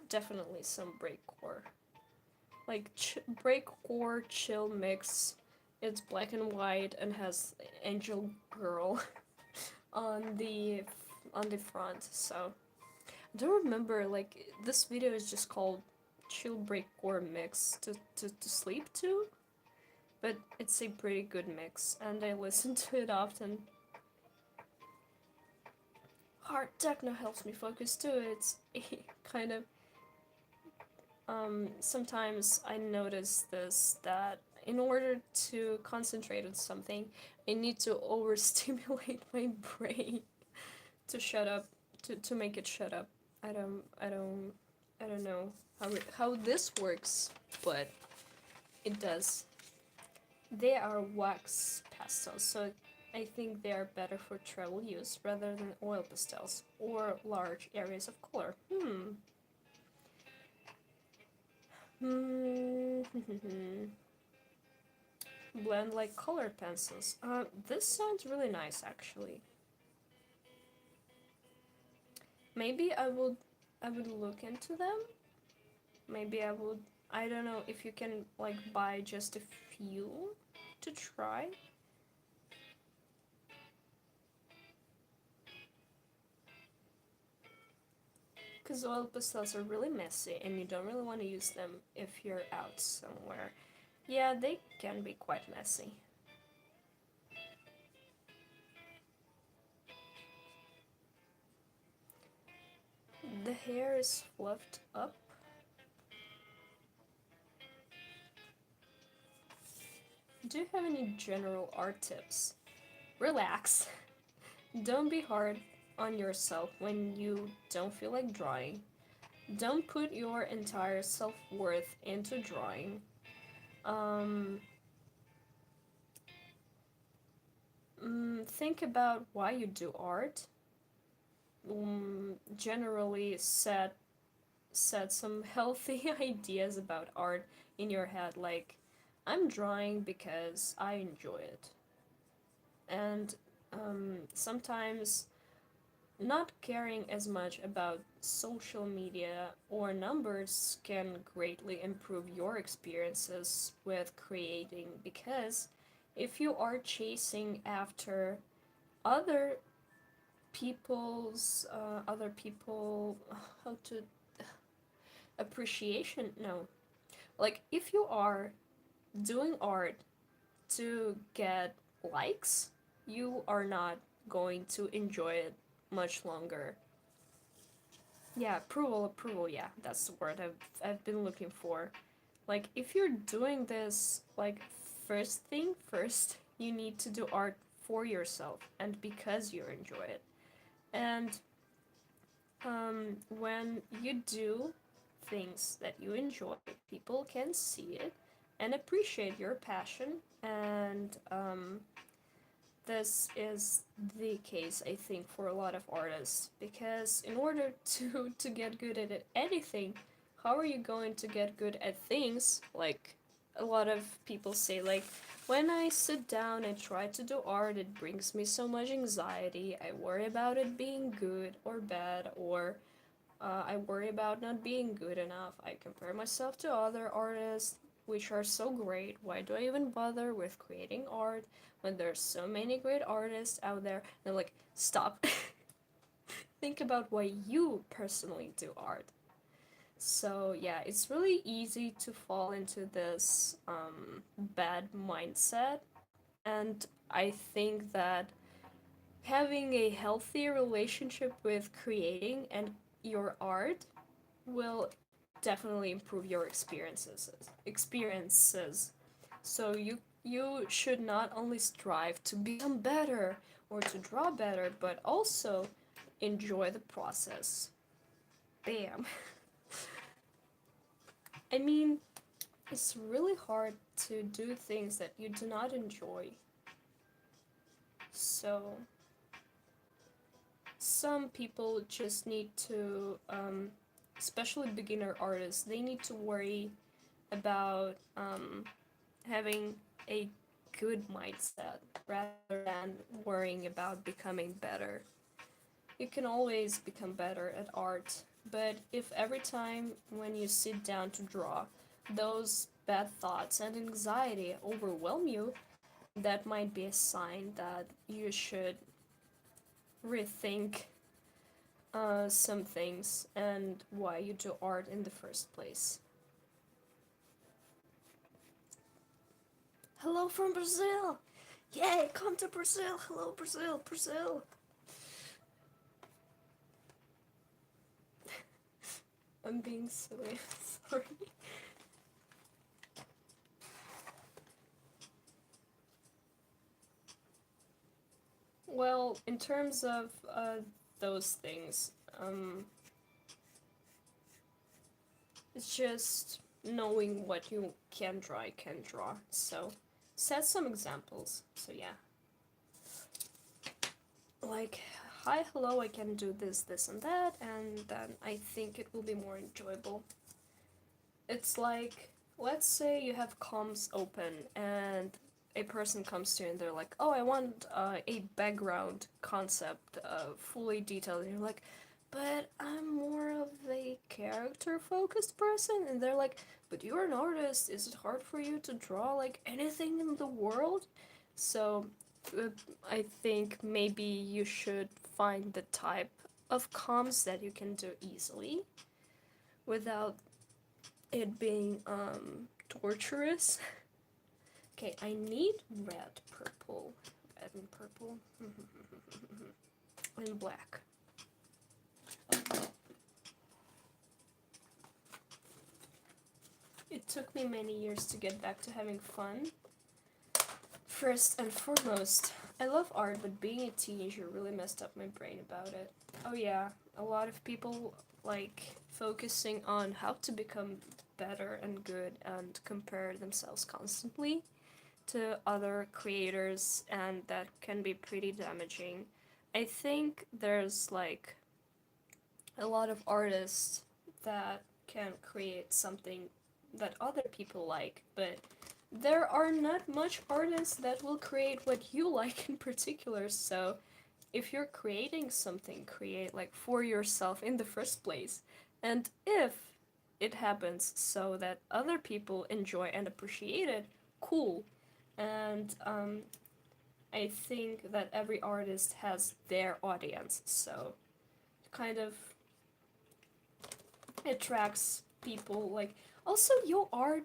definitely some breakcore. Like breakcore chill mix. It's black and white and has Angel Girl on the front. So I don't remember, like this video is just called chill breakcore mix to sleep to, but it's a pretty good mix and I listen to it often. Hard techno helps me focus too. It's kind of sometimes I notice this, that in order to concentrate on something, I need to overstimulate my brain to shut up, to make it shut up. I don't know how this works, but it does. They are wax pastels, so I think they are better for travel use rather than oil pastels or large areas of color. Hmm. Blend like color pencils. This sounds really nice actually. Maybe I would look into them. Maybe I would, I don't know if you can like buy just a few to try. Because oil pastels are really messy and you don't really want to use them if you're out somewhere. Yeah, they can be quite messy. The hair is fluffed up. Do you have any general art tips? Relax. Don't be hard on yourself when you don't feel like drawing. Don't put your entire self worth into drawing. Um, think about why you do art. Generally, set some healthy ideas about art in your head, like I'm drawing because I enjoy it, and sometimes not caring as much about social media or numbers can greatly improve your experiences with creating, because if you are chasing after other other people, how to appreciation, no, like if you are doing art to get likes, you are not going to enjoy it much longer. Yeah, approval, yeah, that's the word I've been looking for. Like, if you're doing this, like, first thing first, you need to do art for yourself and because you enjoy it. And when you do things that you enjoy, people can see it and appreciate your passion. And this is the case, I think, for a lot of artists, because in order to get good at anything, how are you going to get good at things like a lot of people say like, when I sit down and try to do art, it brings me so much anxiety. I worry about it being good or bad, or I worry about not being good enough. I compare myself to other artists, which are so great. Why do I even bother with creating art when there's so many great artists out there? And I'm like, stop. Think about why you personally do art. So yeah, it's really easy to fall into this bad mindset, and I think that having a healthy relationship with creating and your art will definitely improve your experiences. So you should not only strive to become better or to draw better, but also enjoy the process. Bam. I mean, it's really hard to do things that you do not enjoy. So some people just need to, especially beginner artists, they need to worry about having a good mindset rather than worrying about becoming better. You can always become better at art, but if every time when you sit down to draw, those bad thoughts and anxiety overwhelm you, that might be a sign that you should rethink some things and why you do art in the first place. Hello from Brazil! Yay, come to Brazil! Hello, Brazil! Brazil! I'm being silly. Sorry. Well, in terms of those things, it's just knowing what you can draw. So, set some examples. So, yeah. Like, hi, hello, I can do this, this, and that, and then I think it will be more enjoyable. It's like, let's say you have comms open and a person comes to you and they're like, oh, I want a background concept fully detailed. And you're like, but I'm more of a character focused person. And they're like, but you're an artist. Is it hard for you to draw like anything in the world? So uh, I think maybe you should find the type of comms that you can do easily without it being torturous. Okay, I need red, purple, red and purple, and black. It took me many years to get back to having fun. First and foremost, I love art, but being a teenager really messed up my brain about it. Oh yeah, a lot of people like focusing on how to become better and good and compare themselves constantly to other creators, and that can be pretty damaging. I think there's like a lot of artists that can create something that other people like, but there are not much artists that will create what you like in particular. So if you're creating something, create like for yourself in the first place. And if it happens so that other people enjoy and appreciate it, cool. And I think that every artist has their audience, so kind of attracts people. Like, also, your art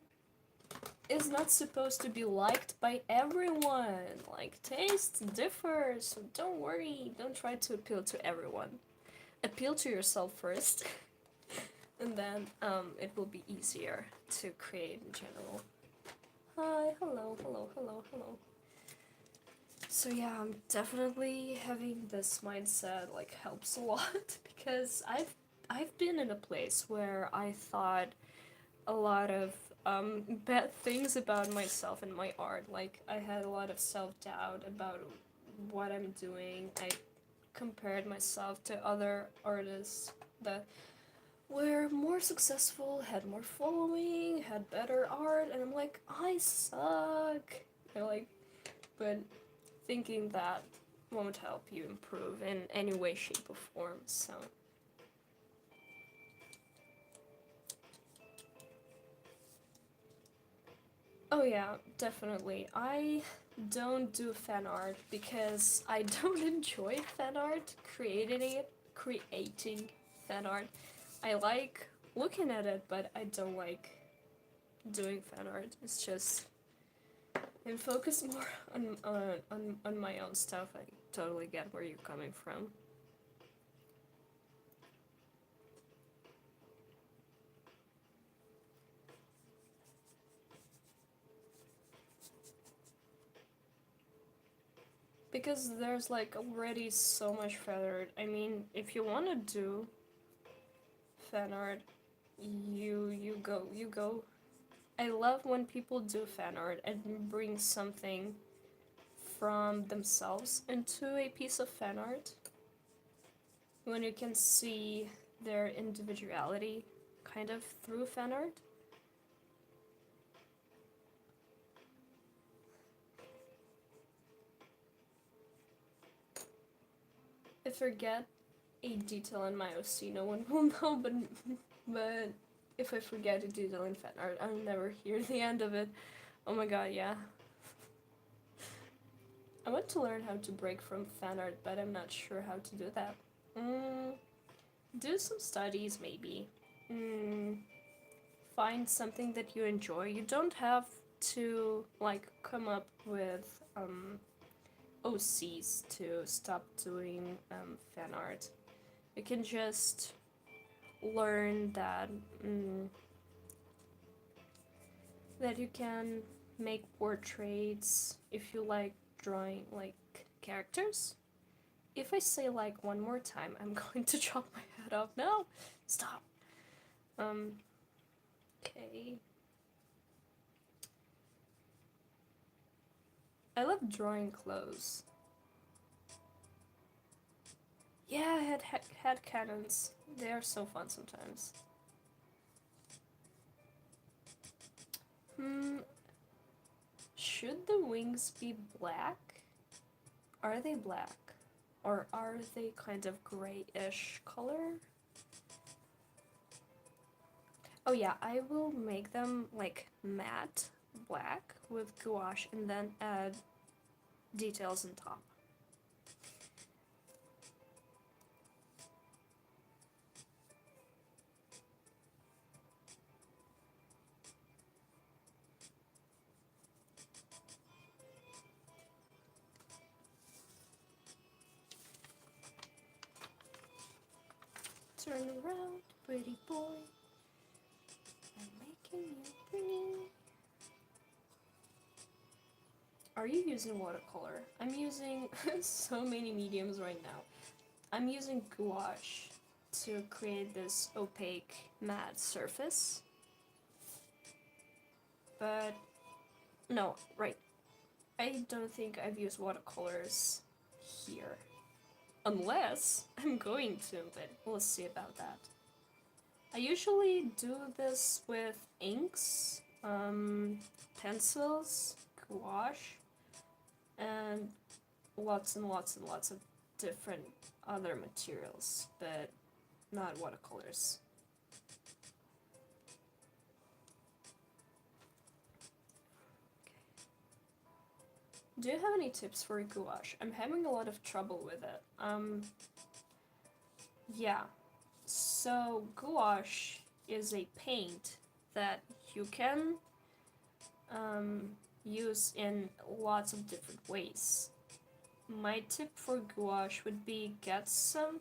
is not supposed to be liked by everyone. Like, tastes differ, so don't worry. Don't try to appeal to everyone. Appeal to yourself first, and then it will be easier to create in general. Hi, hello, hello, hello, hello. So yeah, I'm definitely having this mindset like helps a lot because I've been in a place where I thought a lot of bad things about myself and my art. Like I had a lot of self-doubt about what I'm doing. I compared myself to other artists that were more successful, had more following, had better art, and I'm like, I suck. Like, but thinking that won't help you improve in any way, shape, or form. So, oh yeah, definitely. I don't do fan art because I don't enjoy fan art. Creating fan art. I like looking at it, but I don't like doing fan art. It's just and focus more on my own stuff. I totally get where you're coming from. Because there's like already so much fan art. I mean, if you want to do fan art, you go. I love when people do fan art and bring something from themselves into a piece of fan art. When you can see their individuality kind of through fan art. I forget a detail in my OC, no one will know, but if I forget a detail in fan art, I'll never hear the end of it. Oh my god, yeah. I want to learn how to break from fan art, but I'm not sure how to do that. Mm, do some studies, maybe. Mm, find something that you enjoy. You don't have to like come up with OCs to stop doing fan art. You can just learn mm, that you can make portraits if you like drawing like characters. If I say like one more time, I'm going to chop my head off. No, stop. Um. Okay. I love drawing clothes. Yeah, head cannons. They are so fun sometimes. Hmm. Should the wings be black? Are they black? Or are they kind of grayish color? Oh yeah, I will make them like matte black with gouache and then add details on top. Turn around, pretty boy. I'm making you pretty. Are you using watercolor? I'm using so many mediums right now. I'm using gouache to create this opaque matte surface. But no, right. I don't think I've used watercolors here. Unless I'm going to, but we'll see about that. I usually do this with inks, pencils, gouache, and lots of different other materials, but not watercolors. Do you have any tips for gouache? I'm having a lot of trouble with it. Yeah. So gouache is a paint that you can use in lots of different ways. My tip for gouache would be get some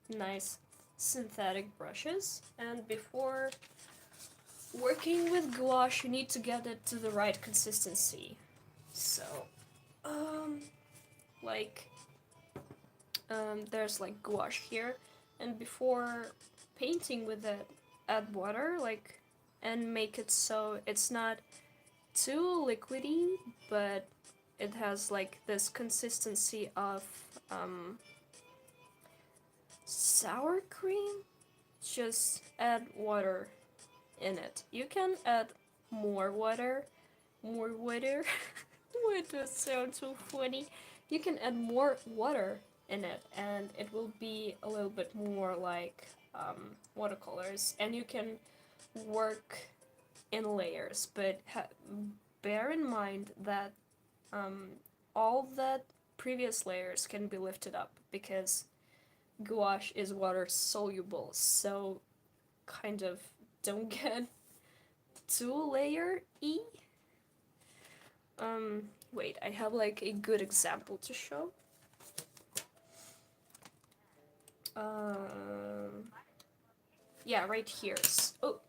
nice synthetic brushes, and before working with gouache, you need to get it to the right consistency. So, um, like, there's like gouache here, and before painting with it, add water, like, and make it so it's not too liquidy, but it has like this consistency of sour cream. just add water in it. You can add more water, more water. Why does sound so funny? You can add more water in it, and it will be a little bit more like watercolors, and you can work in layers. But bear in mind that um, all that previous layers can be lifted up because gouache is water soluble, so kind of don't get too layer y. Wait, I have like a good example to show. Yeah, right here. Oh,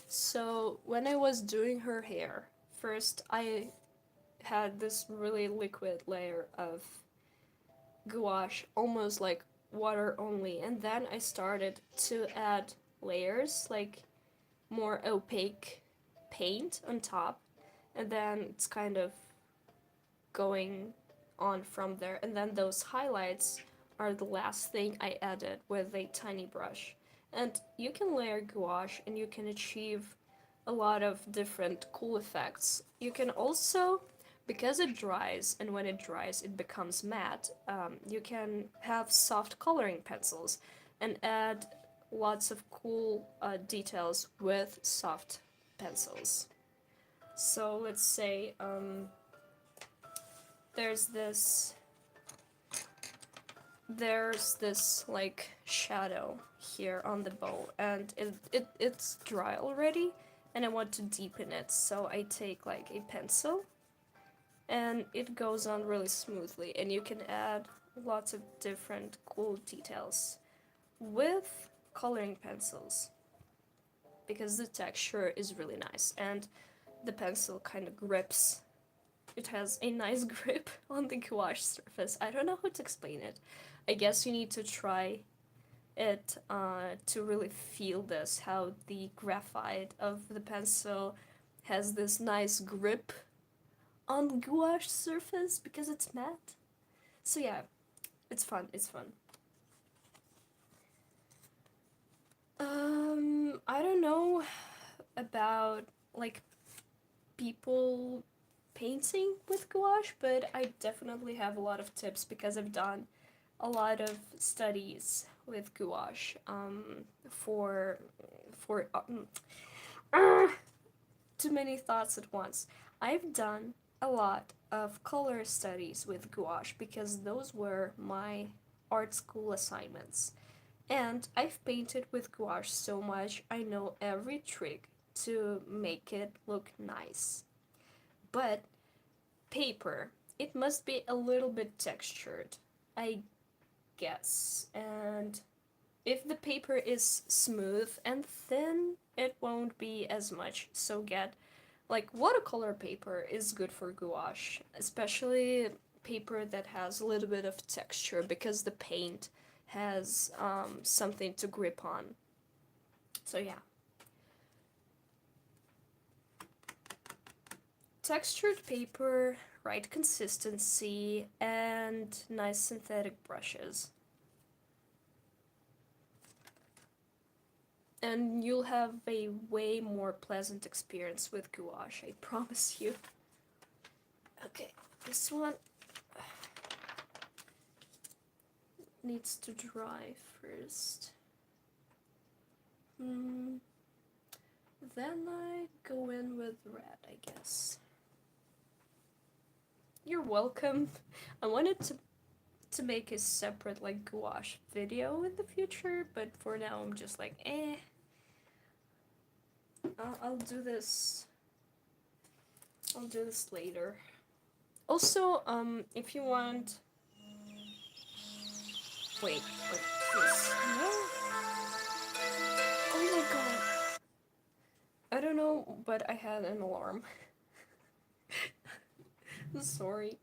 so when I was doing her hair, first I had this really liquid layer of gouache, almost like water only, and then I started to add layers, like more opaque paint on top, and then it's kind of going on from there, and then those highlights are the last thing I added with a tiny brush. And you can layer gouache and you can achieve a lot of different cool effects. You can also, because it dries and when it dries it becomes matte, you can have soft coloring pencils and add lots of cool details with soft pencils. So let's say there's this like shadow here on the bow, and it's dry already, and I want to deepen it, so I take like a pencil and it goes on really smoothly, and you can add lots of different cool details with coloring pencils because the texture is really nice and the pencil kind of grips. It has a nice grip on the gouache surface. I don't know how to explain it. I guess you need to try it to really feel this, how the graphite of the pencil has this nice grip on gouache surface because it's matte. So yeah, it's fun, it's fun. I don't know about like people painting with gouache, but I definitely have a lot of tips because I've done a lot of studies with gouache for too many thoughts at once. I've done a lot of color studies with gouache because those were my art school assignments. And I've painted with gouache so much, I know every trick to make it look nice. But paper, it must be a little bit textured, I guess. And if the paper is smooth and thin, it won't be as much. So get like watercolor paper is good for gouache, especially paper that has a little bit of texture because the paint has something to grip on. So yeah. Textured paper, right consistency, and nice synthetic brushes. And you'll have a way more pleasant experience with gouache, I promise you. Okay, this one needs to dry first. Then I go in with red, I guess. You're welcome. I wanted to make a separate like gouache video in the future, but for now I'm just like, I'll do this. I'll do this later. Also, if you want. Wait, please. No. Oh my god. I don't know, but I had an alarm. Sorry.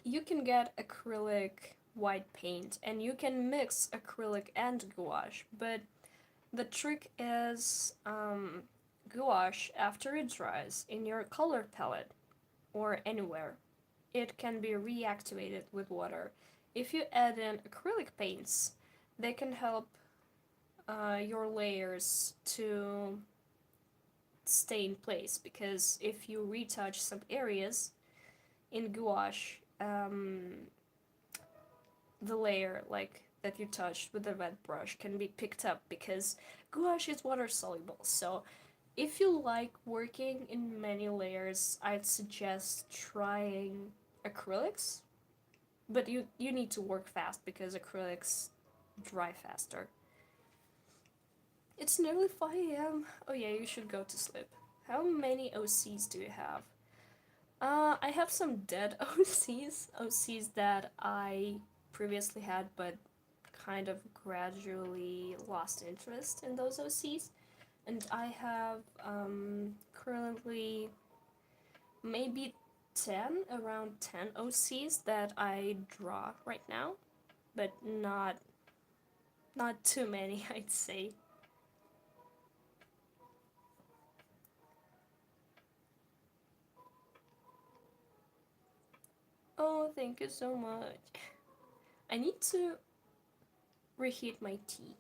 You can get acrylic white paint and you can mix acrylic and gouache, but the trick is gouache, after it dries in your color palette or anywhere, it can be reactivated with water. If you add in acrylic paints, they can help your layers to stay in place, because if you retouch some areas in gouache, the layer like that you touched with the wet brush can be picked up because gouache is water soluble. So if you like working in many layers, I'd suggest trying acrylics, but you need to work fast because acrylics dry faster. It's nearly 5 a.m. Oh yeah, you should go to sleep. How many OCs do you have? I have some dead OCs that I previously had, but kind of gradually lost interest in those OCs. And I have currently maybe 10, around 10 OCs that I draw right now, but not too many, I'd say. Oh, thank you so much. I need to reheat my tea.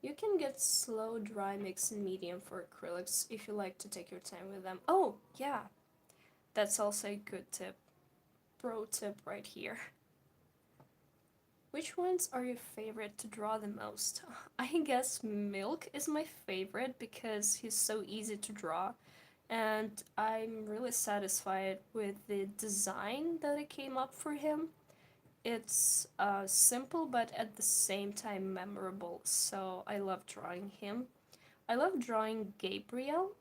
You can get slow dry mix and medium for acrylics if you like to take your time with them. Oh, yeah, that's also a good tip. Pro tip right here. Which ones are your favorite to draw the most? I guess Milk is my favorite because he's so easy to draw, and I'm really satisfied with the design that I came up for him. It's simple but at the same time memorable, so I love drawing him. I love drawing Gabriel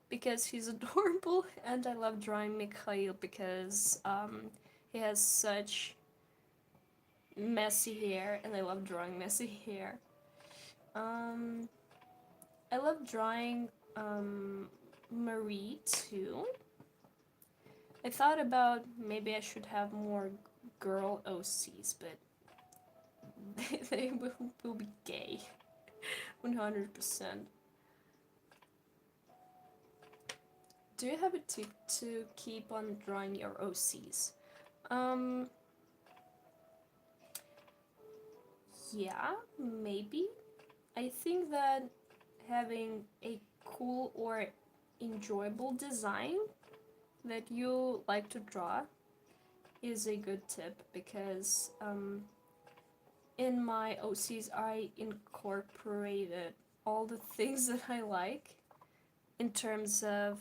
because he's adorable, and I love drawing Mikhail because he has such messy hair, and I love drawing messy hair. Um, I love drawing Marie too. I thought about maybe I should have more girl OCs, but they will be gay. 100%. Do you have a tip to keep on drawing your OCs? Um, yeah, maybe. I think that having a cool or enjoyable design that you like to draw is a good tip because in my OCs I incorporated all the things that I like in terms of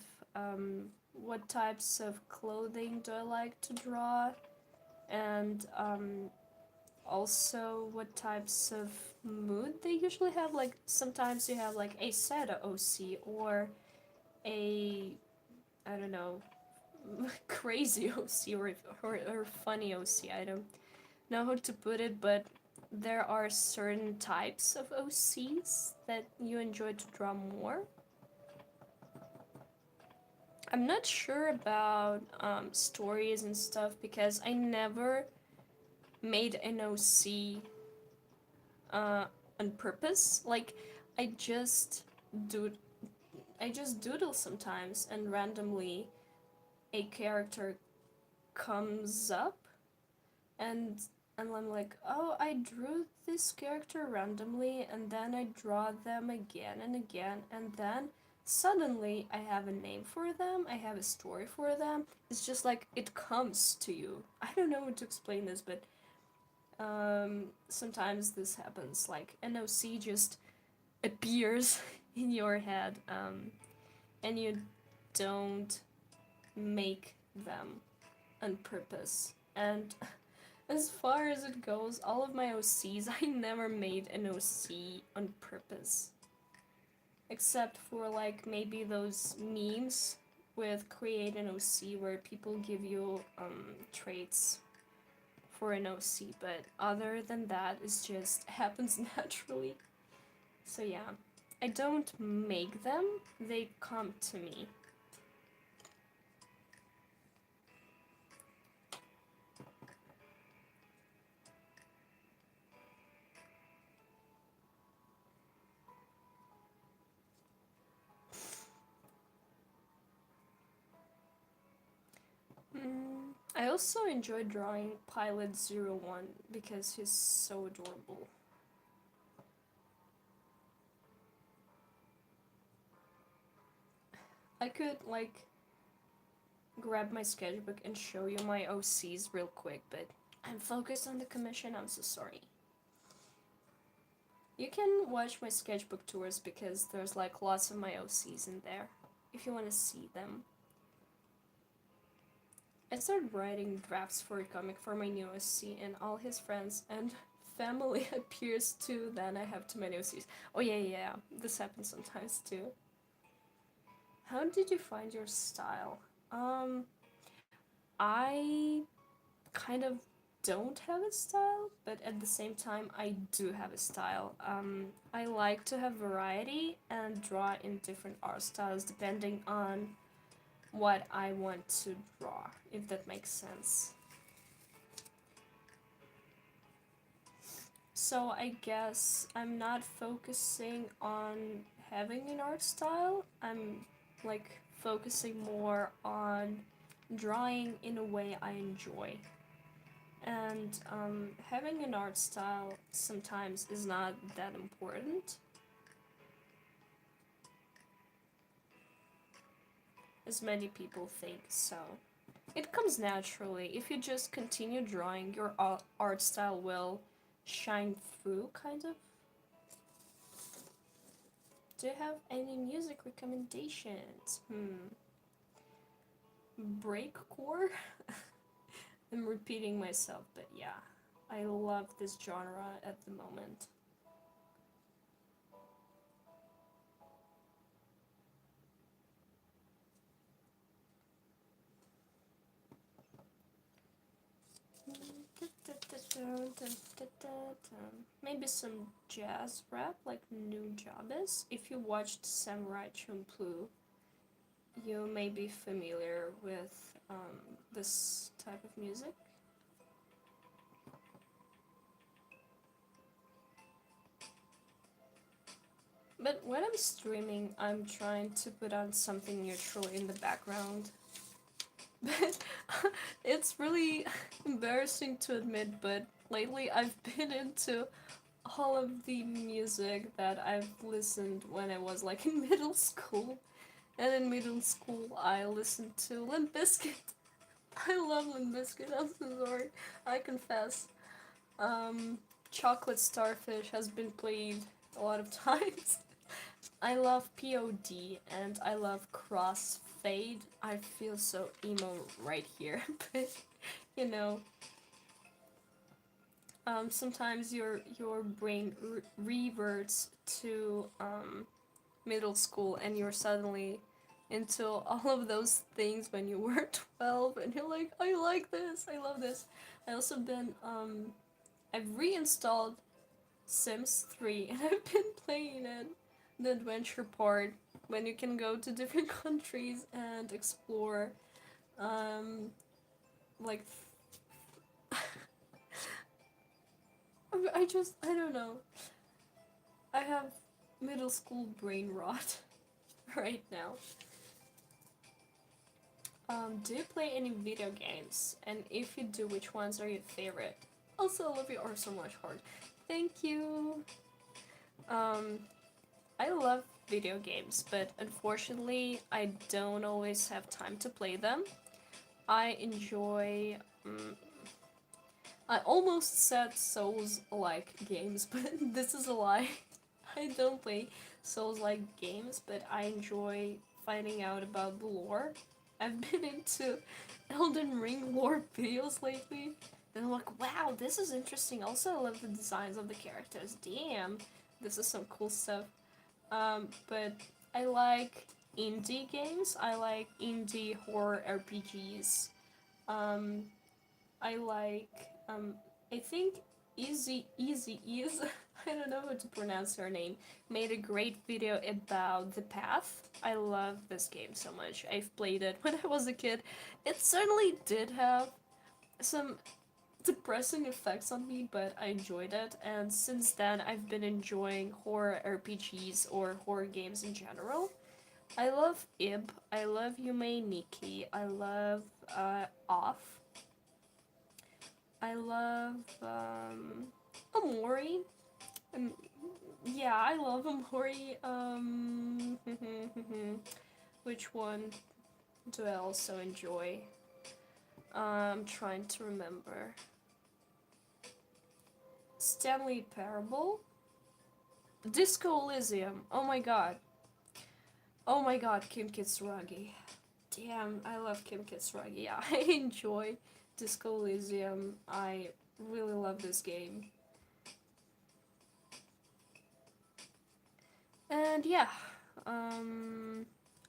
what types of clothing do I like to draw, and also what types of mood they usually have. Like sometimes you have like a sad OC or a, I don't know, crazy OC or funny OC. I don't know how to put it, but there are certain types of OCs that you enjoy to draw more. I'm not sure about stories and stuff because I never made an OC uh, on purpose. Like I just do I just doodle sometimes, and randomly a character comes up, and I'm like, oh, I drew this character randomly, and then I draw them again and again, and then suddenly I have a name for them, I have a story for them. It's just like it comes to you. I don't know how to explain this, but sometimes this happens. Like an OC just appears in your head, and you don't make them on purpose. And as far as it goes, all of my OCs, I never made an OC on purpose. Except for like maybe those memes with create an OC where people give you traits for an OC, but other than that, it just happens naturally. So yeah, I don't make them, they come to me. I also enjoy drawing Pilot 01 because he's so adorable. I could like grab my sketchbook and show you my OCs real quick, but I'm focused on the commission. I'm so sorry. You can watch my sketchbook tours because there's like lots of my OCs in there if you want to see them. I started writing drafts for a comic for my new OC, and all his friends and family appears too. Then I have too many OCs. Oh, yeah, yeah, yeah. This happens sometimes too. How did you find your style? I kind of don't have a style, but at the same time, I do have a style. I like to have variety and draw in different art styles depending on what I want to draw, if that makes sense. So I guess I'm not focusing on having an art style. I'm like focusing more on drawing in a way I enjoy. And having an art style sometimes is not that important as many people think. So it comes naturally. If you just continue drawing, your art style will shine through, kind of. Do you have any music recommendations? Breakcore? I'm repeating myself, but yeah. I love this genre at the moment. Maybe some jazz rap like Nujabes. If you watched Samurai Champloo, you may be familiar with this type of music. But when I'm streaming, I'm trying to put on something neutral in the background. But it's really embarrassing to admit, but lately I've been into all of the music that I've listened when I was like in middle school. And in middle school, I listened to Limp Bizkit. I love Limp Bizkit. I'm so sorry. I confess. Um, Chocolate Starfish has been played a lot of times. I love POD and I love Crossfade. I feel so emo right here, but you know, sometimes your brain reverts to middle school and you're suddenly into all of those things when you were 12 and you're like, I like this, I love this. I also been I've reinstalled Sims 3 and I've been playing it, the adventure part, when you can go to different countries and explore um like I don't know. I have middle school brain rot right now. Do you play any video games? And if you do, which ones are your favorite? Also, I love you are so much hard. Thank you. Um, I love video games, but unfortunately, I don't always have time to play them. I enjoy. I almost said Souls like games, but this is a lie. I don't play Souls like games, but I enjoy finding out about the lore. I've been into Elden Ring lore videos lately, and I'm like, wow, this is interesting. Also, I love the designs of the characters. Damn, this is some cool stuff. But I like indie games. I like indie horror RPGs. Um, I like I think Easy is I don't know how to pronounce her name, made a great video about The Path. I love this game so much. I've played it when I was a kid. It certainly did have some depressing effects on me, but I enjoyed it, and since then I've been enjoying horror RPGs or horror games in general. I love Ib, I love Yume Nikki, I love Off, I love Amori. Um, yeah, I love Amori. Which one do I also enjoy? I'm trying to remember. Stanley Parable? Disco Elysium. Oh my god. Oh my god, Kim Kitsuragi. Damn, I love Kim Kitsuragi. I enjoy Disco Elysium. I really love this game. And yeah, um,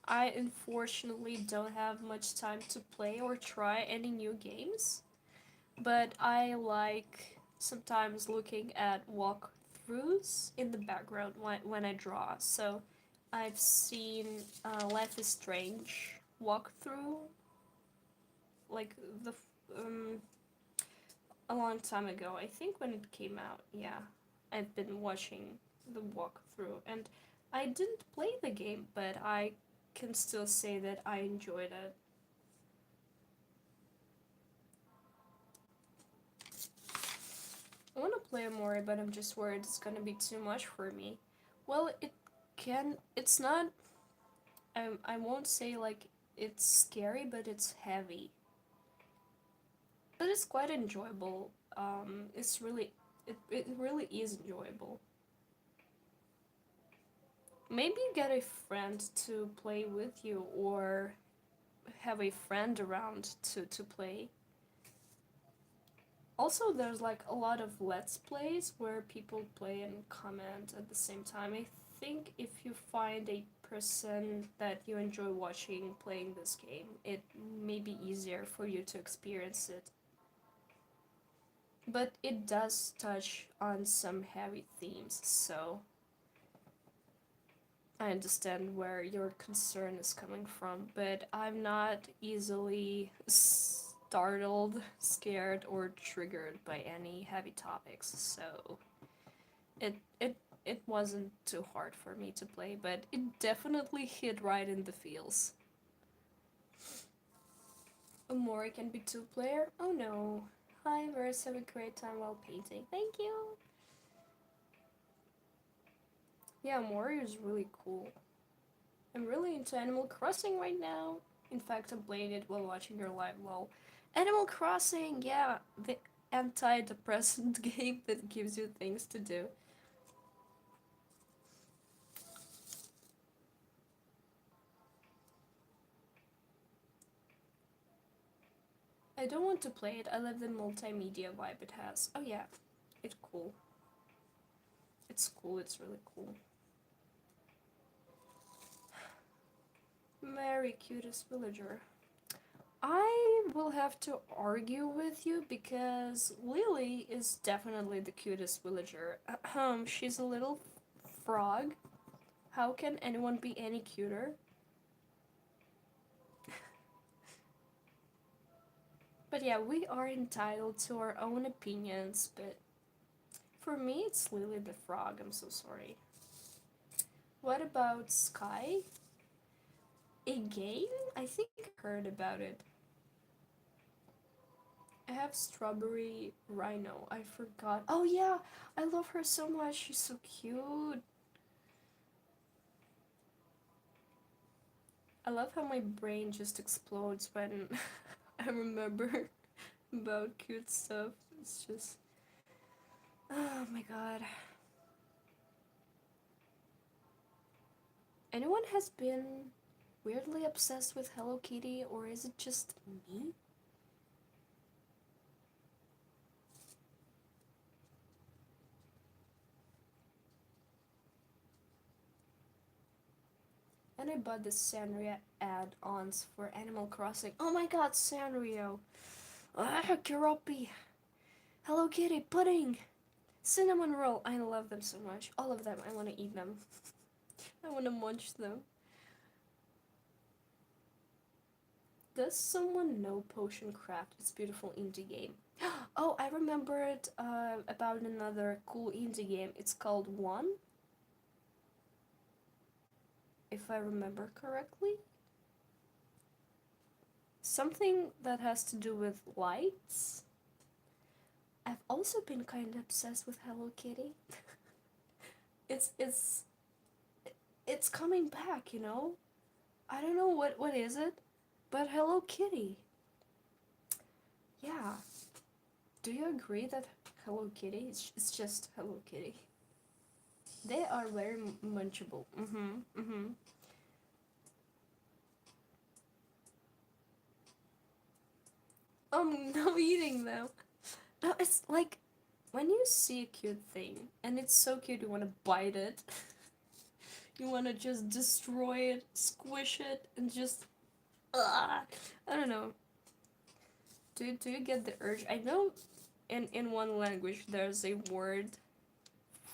I unfortunately don't have much time to play or try any new games, but I like sometimes looking at walkthroughs in the background when I draw. So I've seen Life is Strange walkthrough, like the um, a long time ago. I think when it came out. Yeah, I've been watching the walkthrough, and I didn't play the game, but I can still say that I enjoyed it. I want to play more, but I'm just worried it's gonna be too much for me. Well, it can. It's not. I won't say like it's scary, but it's heavy. But it's quite enjoyable. It's really. It really is enjoyable. Maybe get a friend to play with you, or have a friend around to play. Also, there's like a lot of let's plays where people play and comment at the same time. I think if you find a person that you enjoy watching playing this game, it may be easier for you to experience it. But it does touch on some heavy themes, so I understand where your concern is coming from, but I'm not easily startled, scared, or triggered by any heavy topics, so it wasn't too hard for me to play, but it definitely hit right in the feels. Omori can be two-player? Oh no. Hi, Verse, have a great time while painting. Thank you! Yeah, Omori is really cool. I'm really into Animal Crossing right now. In fact, I'm playing it while watching your live lol. Animal Crossing, yeah, the antidepressant game that gives you things to do. I don't want to play it, I love the multimedia vibe it has. Oh yeah, it's cool. It's cool, it's really cool. Mary, cutest villager. I will have to argue with you because Lily is definitely the cutest villager. She's a little frog. How can anyone be any cuter? But yeah, we are entitled to our own opinions, but for me, it's Lily the Frog. I'm so sorry. What about Sky? A game? I think I heard about it. I have Strawberry Rhino. I forgot. Oh yeah, I love her so much. She's so cute. I love how my brain just explodes when I remember about cute stuff. It's just. Oh my god. Anyone has been weirdly obsessed with Hello Kitty, or is it just me? And I bought the Sanrio add-ons for Animal Crossing. Oh my god, Sanrio! Ah, Keroppi! Hello Kitty, pudding! Cinnamon roll! I love them so much. All of them. I want to eat them. I want to munch them. Does someone know Potion Craft? It's a beautiful indie game. Oh, I remembered about another cool indie game. It's called One, if I remember correctly. Something that has to do with lights. I've also been kind of obsessed with Hello Kitty. it's it's it's coming back, you know. I don't know what is it, but Hello Kitty. Yeah. Do you agree that Hello Kitty it's just Hello Kitty? They are very munchable. Mhm. Mhm. No eating them. No, it's like when you see a cute thing and it's so cute you want to bite it. You want to just destroy it, squish it, and just I don't know. Do you get the urge? I know in one language there's a word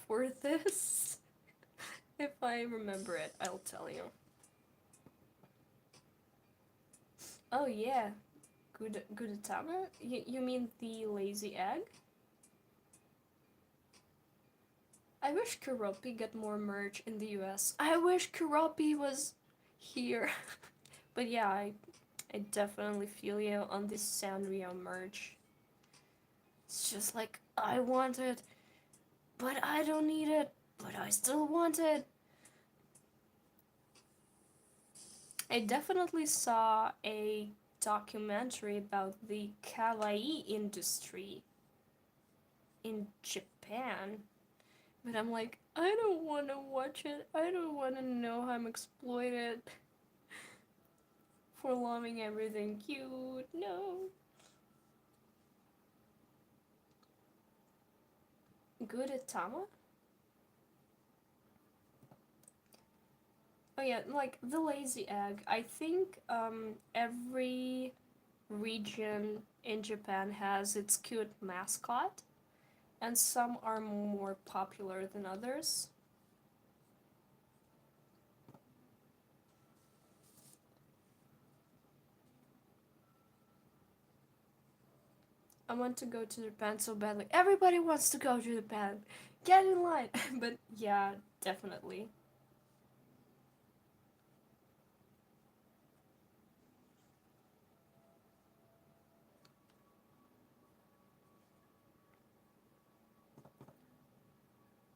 for this. If I remember it, I'll tell you. Oh yeah, Gudetama? You mean the lazy egg? I wish Kuropi got more merch in the US. I wish Kuropi was here. But yeah, I definitely feel you on this Sanrio merch. It's just like, I want it, but I don't need it, but I still want it. I definitely saw a documentary about the kawaii industry in Japan, but I'm like, I don't want to watch it. I don't want to know how I'm exploited for loving everything cute. No. Gudetama? Oh yeah, like the lazy egg. I think every region in Japan has its cute mascot, and some are more popular than others. I want to go to Japan so badly. Everybody wants to go to Japan. Get in line. But yeah, definitely.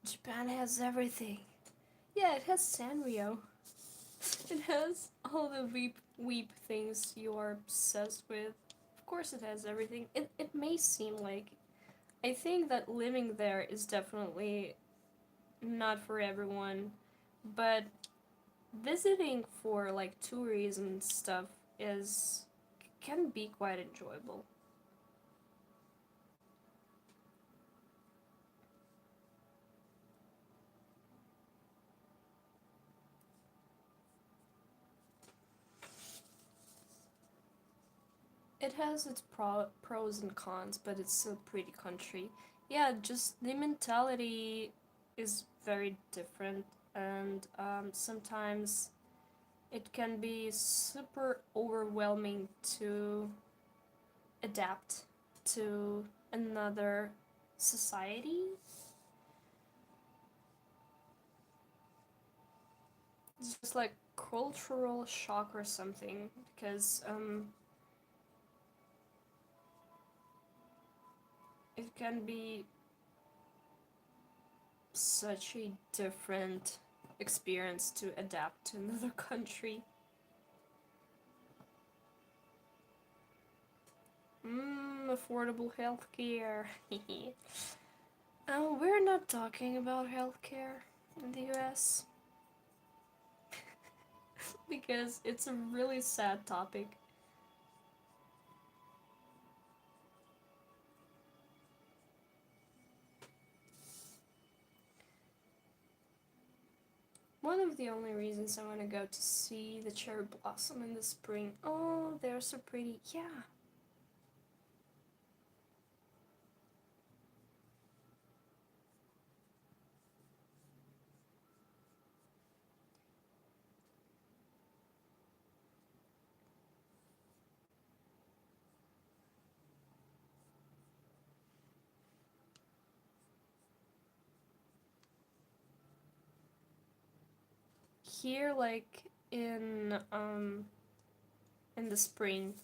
Japan has everything. Yeah, it has Sanrio. It has all the weep things you are obsessed with. Of course it has everything. It may seem like I think that living there is definitely not for everyone, but visiting for like tourism and stuff is can be quite enjoyable. It has its pros and cons, but it's still a pretty country. Yeah, just the mentality is very different, and sometimes it can be super overwhelming to adapt to another society. It's just like cultural shock or something because it can be such a different experience to adapt to another country. Affordable healthcare. Oh, we're not talking about healthcare in the US because it's a really sad topic. One of the only reasons I want to go to see the cherry blossom in the spring. Oh, they're so pretty. Yeah. Here, like in the spring,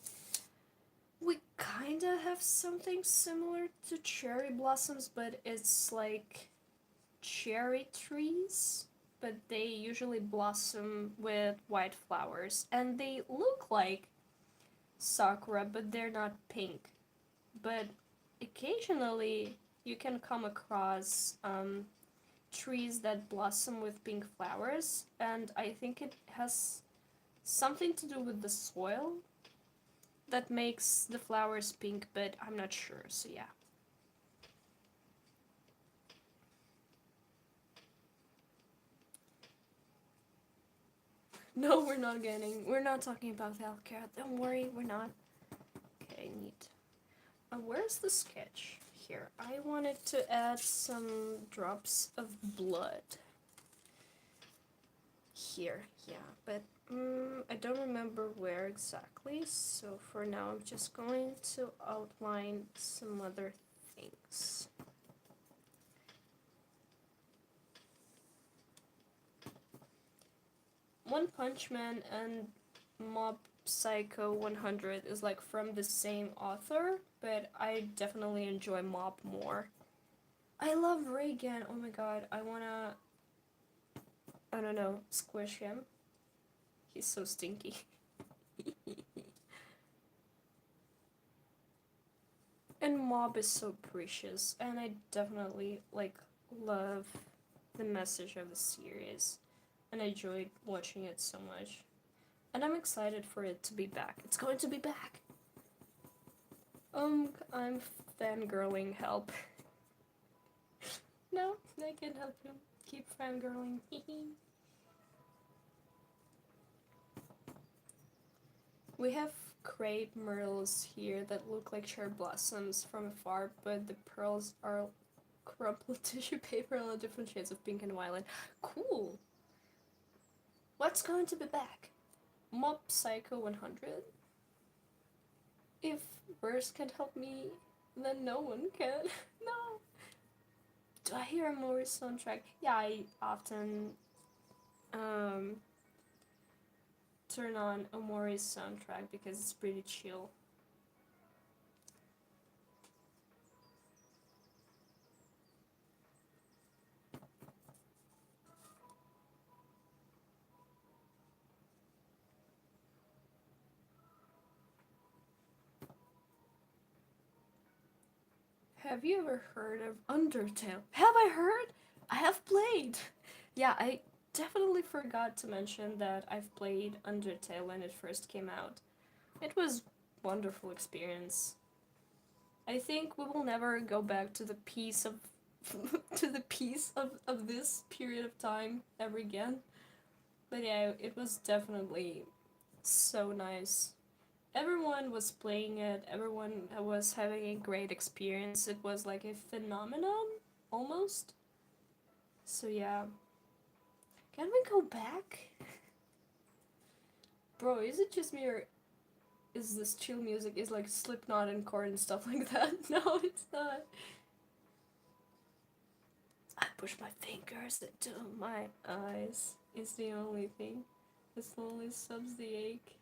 we kinda have something similar to cherry blossoms, but it's like cherry trees. but they usually blossom with white flowers, and they look like sakura, but they're not pink. But occasionally, you can come across trees that blossom with pink flowers, and I think it has something to do with the soil that makes the flowers pink, but I'm not sure, so yeah. No, we're not talking about healthcare. Don't worry, we're not. Okay, neat. Where's the sketch? Here, I wanted to add some drops of blood. Here, yeah, but I don't remember where exactly, so for now I'm just going to outline some other things. One Punch Man and Mob Psycho 100 is like from the same author, but I definitely enjoy Mob more. I love Reagan. Oh my god, I don't know, squish him. He's so stinky. And Mob is so precious, and I definitely like love the message of the series, and I enjoyed watching it so much. And I'm excited for it to be back. It's going to be back. I'm fangirling. Help. No, I can't help you. Keep fangirling. We have crepe myrtles here that look like cherry blossoms from afar, but the pearls are crumpled tissue paper on different shades of pink and violet. Cool. What's going to be back? Mob Psycho 100? If verse can help me, then no one can. No. Do I hear a Morris soundtrack? Yeah, I often turn on a Morris soundtrack because it's pretty chill. Have you ever heard of Undertale? Have I heard? I have played! Yeah, I definitely forgot to mention that I've played Undertale when it first came out. It was a wonderful experience. I think we will never go back to the peace of to the peace of this period of time ever again. But yeah, it was definitely so nice. Everyone was playing it, everyone was having a great experience. It was like a phenomenon, almost. So yeah. Can we go back? Bro, is it just me or is this chill music is like Slipknot and Korn and stuff like that? No, it's not. I push my fingers into my eyes. It's the only thing that slowly subs the ache.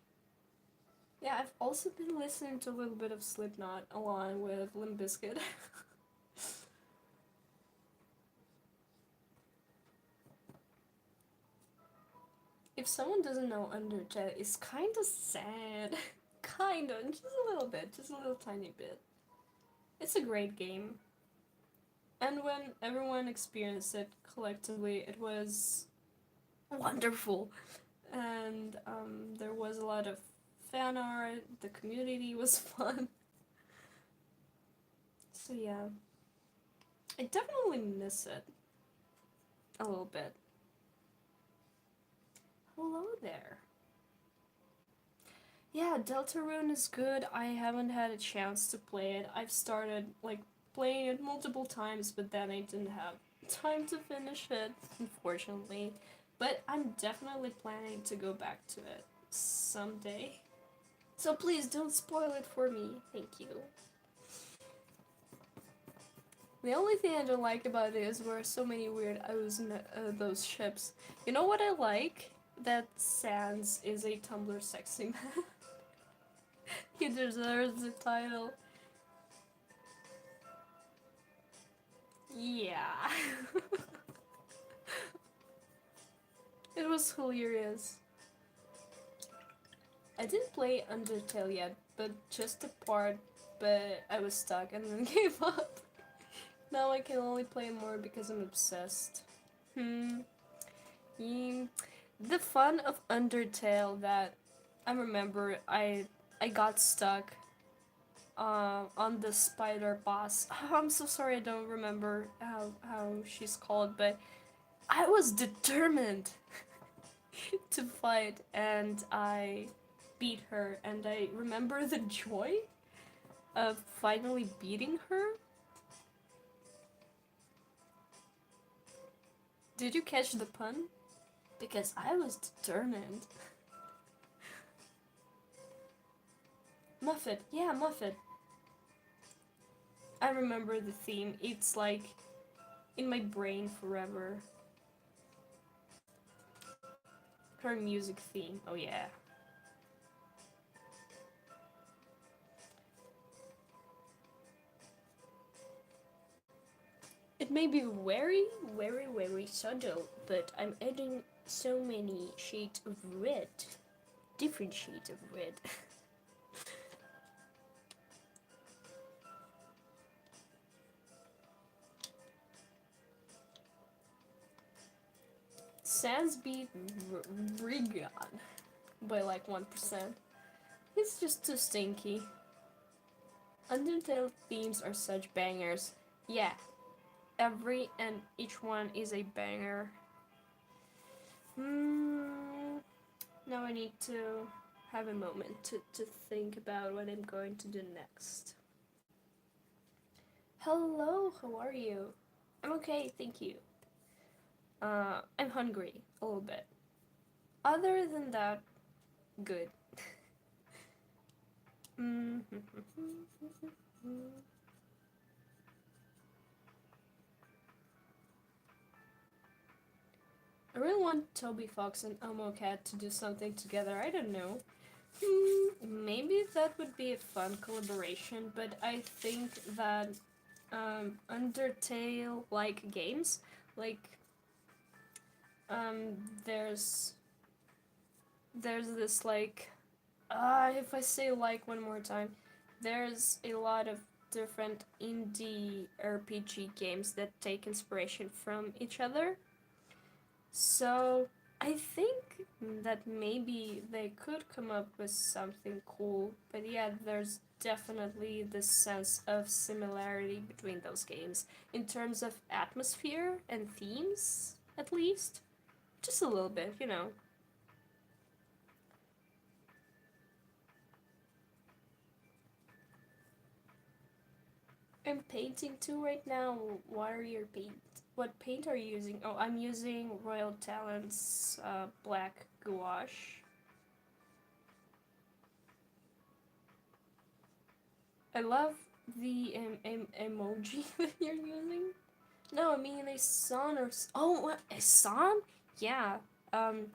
Yeah, I've also been listening to a little bit of Slipknot along with Limp Bizkit. If someone doesn't know Undertale, it's kind of sad. Kinda, just a little bit, just a little tiny bit. It's a great game. And when everyone experienced it collectively, it was wonderful. And there was a lot of fan art, the community was fun. So yeah, I definitely miss it a little bit. Hello there. Yeah, Deltarune is good. I haven't had a chance to play it. I've started like playing it multiple times, but then I didn't have time to finish it, unfortunately. But I'm definitely planning to go back to it someday. So please don't spoil it for me. Thank you. The only thing I don't like about it is there were so many weird O's in those ships. You know what I like? That Sans is a Tumblr sexy man. He deserves the title. Yeah. was hilarious. I didn't play Undertale yet, but just a part, but I was stuck and then gave up. Now I can only play more because I'm obsessed. Hmm. Yeah. The fun of Undertale that I remember I got stuck on the spider boss. I'm so sorry I don't remember how she's called, but I was determined to fight and I beat her and I remember the joy of finally beating her. Did you catch the pun? Because I was determined. Muffet, yeah, Muffet. I remember the theme. It's like in my brain forever. Her music theme. Oh yeah. It may be very subtle, but I'm adding so many shades of red. Different shades of red. Sans beat Rigon by like 1%. It's just too stinky. Undertale themes are such bangers. Yeah, every and each one is a banger. Now I need to have a moment to think about what I'm going to do next. Hello, how are you? I'm okay, thank you. I'm hungry a little bit. Other than that, good. I really want Toby Fox and Elmo Cat to do something together. I don't know. Maybe that would be a fun collaboration, but I think that Undertale like games, like um, there's this like if I say like one more time, there's a lot of different indie RPG games that take inspiration from each other. So I think that maybe they could come up with something cool, but yeah, there's definitely this sense of similarity between those games in terms of atmosphere and themes, at least. Just a little bit, you know. I'm painting too right now. What are your paint? What paint are you using? Oh, I'm using Royal Talents black gouache. I love the emoji that you're using. No, I mean a song or oh, what, a song? Yeah. Um,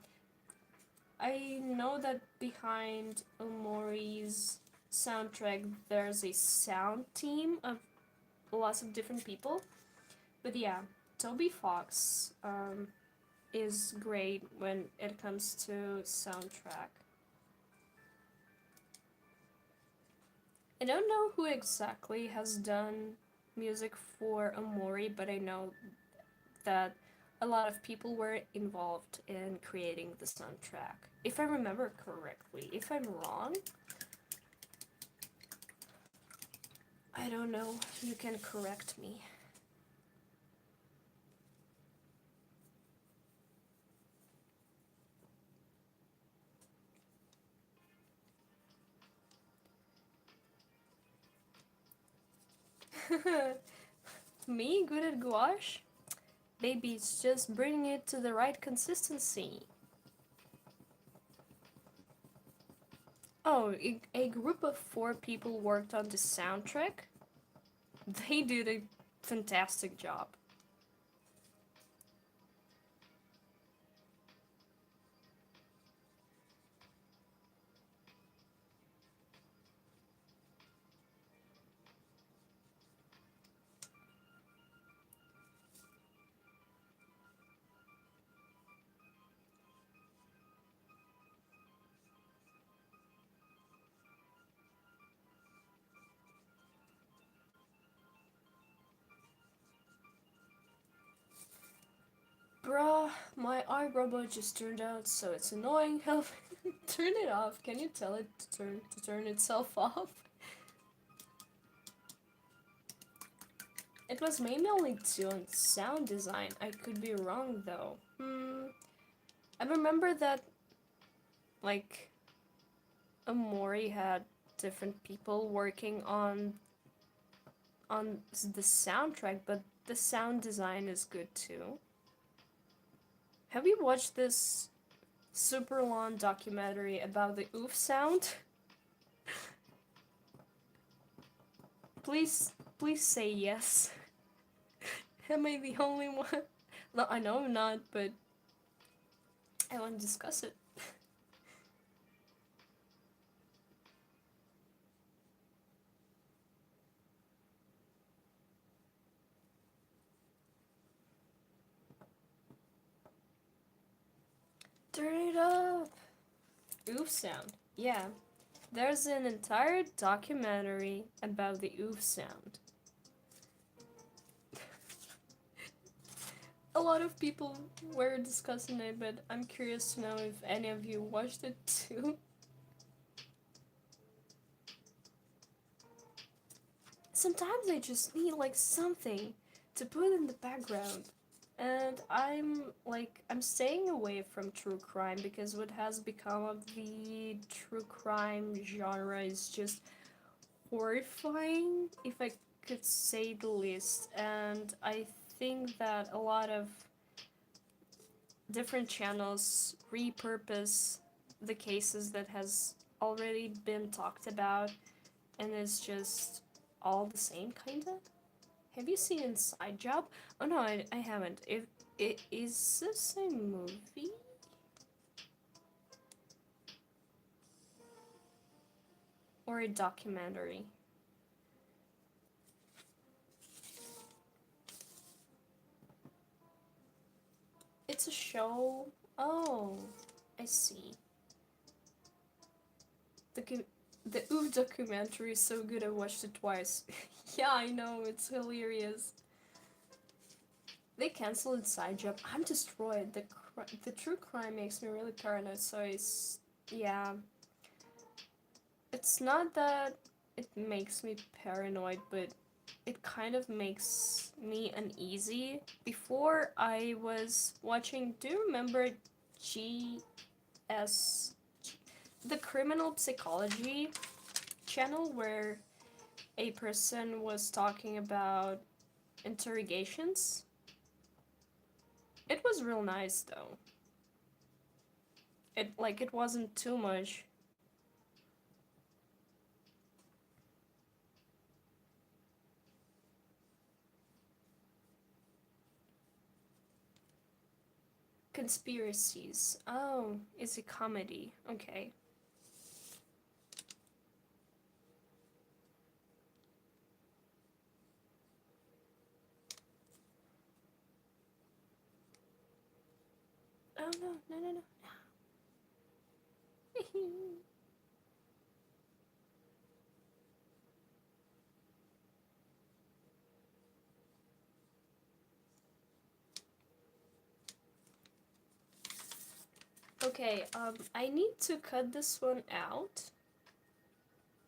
I know that behind Omori's soundtrack, there's a sound team of lots of different people. But yeah, Toby Fox is great when it comes to soundtrack. I don't know who exactly has done music for Omori, but I know that a lot of people were involved in creating the soundtrack. If I remember correctly. If I'm wrong, I don't know. You can correct me. Me, good at gouache? Baby, it's just bringing it to the right consistency. Oh, a group of 4 people worked on the soundtrack? They did a fantastic job. My iRobot just turned out, so it's annoying. Help! Turn it off. Can you tell it to turn itself off? It was maybe only 2 on sound design. I could be wrong though. I remember that like Amori had different people working on the soundtrack, but the sound design is good too. Have you watched this super long documentary about the oof sound? Please say yes. Am I the only one? No, I know I'm not, but I want to discuss it. Turn it up! Oof sound. Yeah, there's an entire documentary about the oof sound. A lot of people were discussing it, but I'm curious to know if any of you watched it too. Sometimes I just need like something to put in the background. And I'm staying away from true crime because what has become of the true crime genre is just horrifying, if I could say the least. And I think that a lot of different channels repurpose the cases that has already been talked about, and it's just all the same kinda. Have you seen Inside Job? Oh no, I haven't. If it is this a movie or a documentary? It's a show. Oh, I see. The the Oof documentary is so good I watched it twice. Yeah, I know, it's hilarious. They canceled Inside Job. I'm destroyed. The true crime makes me really paranoid. So yeah. It's not that it makes me paranoid, but it kind of makes me uneasy. Before I was watching. Do you remember GS, the criminal psychology channel, where a person was talking about interrogations? It was real nice though. It wasn't too much. Conspiracies. Oh, it's a comedy. Okay. Oh no, no, no, no. Okay, I need to cut this one out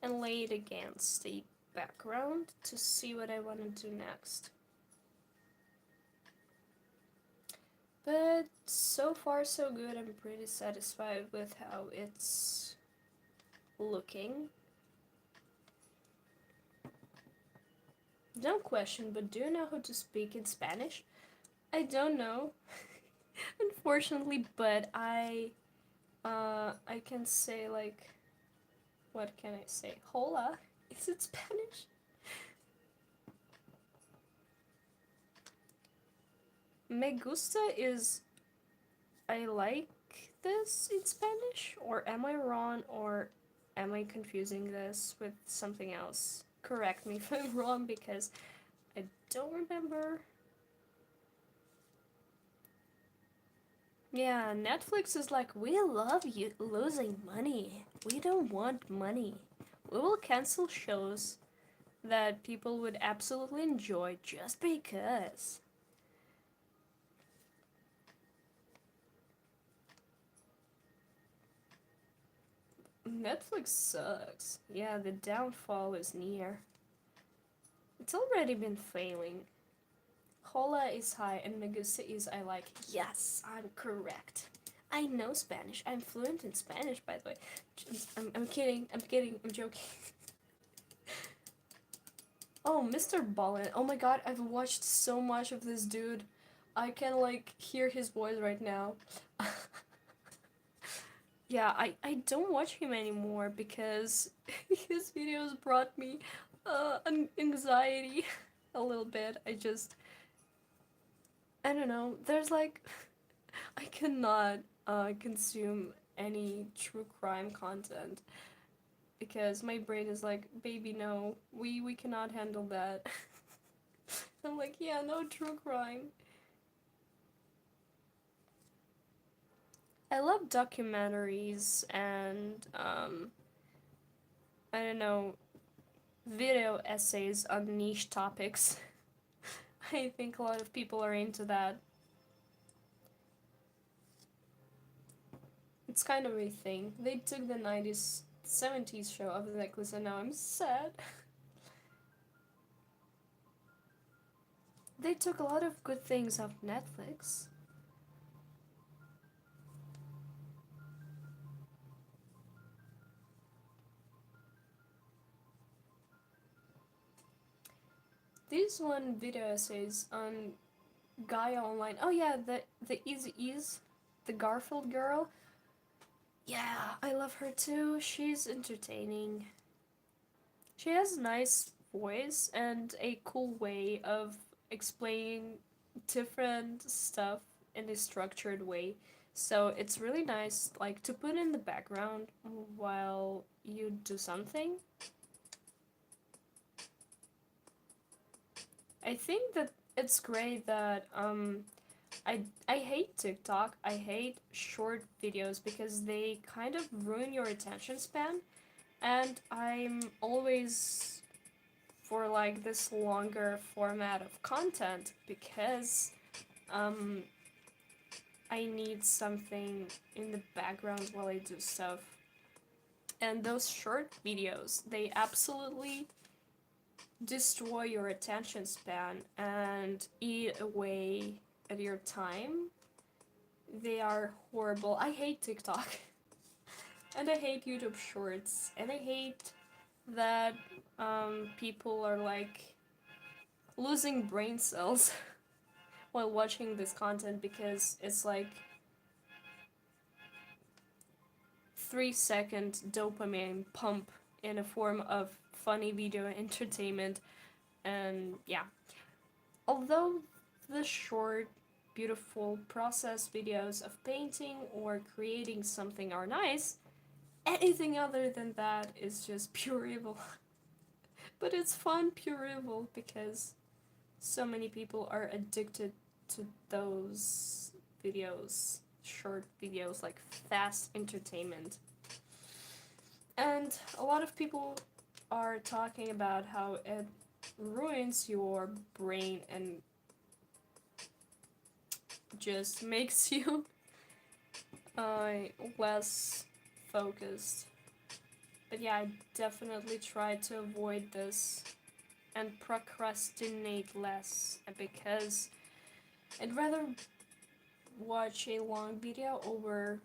and lay it against the background to see what I want to do next. But so far so good. I'm pretty satisfied with how it's looking. No question, but do you know how to speak in Spanish? I don't know, unfortunately, but I can say like, what can I say? Hola. Is it Spanish? Me gusta is I like this in Spanish, or am I wrong, or am I confusing this with something else? Correct me if I'm wrong because I don't remember. Yeah, Netflix is like, we love you losing money. We don't want money. We will cancel shows that people would absolutely enjoy just because. Netflix sucks. Yeah, the downfall is near. It's already been failing. Hola is hi and me gusta is I like. Yes, I'm correct. I know Spanish. I'm fluent in Spanish, by the way. I'm kidding. I'm kidding. I'm joking. Oh, Mr. Ballin. Oh my god, I've watched so much of this dude. I can like hear his voice right now. Yeah, I don't watch him anymore because his videos brought me an anxiety a little bit. I don't know. There's like I cannot consume any true crime content because my brain is like, baby, no, we cannot handle that. I'm like, yeah, no true crime. I love documentaries and I don't know, video essays on niche topics. I think a lot of people are into that. It's kind of a thing. They took the 90s, 70s show of the necklace and now I'm sad. They took a lot of good things off Netflix. This one video essays on Gaia Online. Oh yeah, the Easy Ease, the Garfield girl. Yeah, I love her too. She's entertaining. She has a nice voice and a cool way of explaining different stuff in a structured way. So it's really nice like to put in the background while you do something. I think that it's great that I hate TikTok. I hate short videos because they kind of ruin your attention span and I'm always for like this longer format of content because um I need something in the background while I do stuff. And those short videos, they absolutely destroy your attention span and eat away at your time. They are horrible. I hate TikTok. And I hate YouTube Shorts. And I hate that people are like losing brain cells while watching this content because it's like 3 second dopamine pump in a form of funny video entertainment. And yeah, although the short, beautiful process videos of painting or creating something are nice, anything other than that is just pure evil. But it's fun, pure evil, because so many people are addicted to those videos, short videos, like fast entertainment. And a lot of people are talking about how it ruins your brain and just makes you uh, less focused. But yeah, I definitely try to avoid this and procrastinate less because I'd rather watch a long video over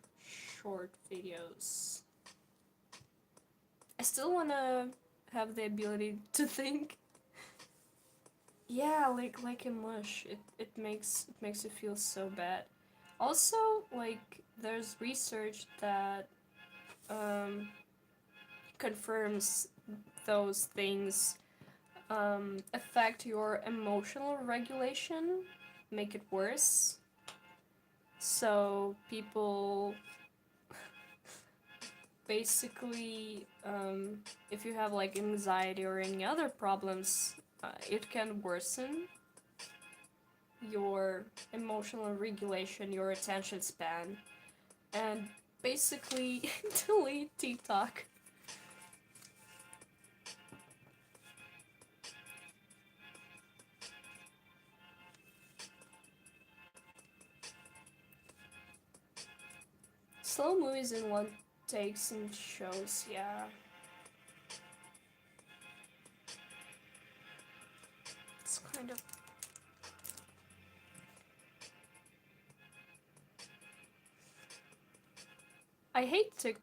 short videos. I still wanna have the ability to think. Yeah, like a mush. It makes you feel so bad. Also, like there's research that um, confirms those things affect your emotional regulation, make it worse. So people basically, if you have like anxiety or any other problems, it can worsen your emotional regulation, your attention span, and basically delete TikTok. Slow movies in one takes and shows, yeah. It's kind of. I hate TikTok.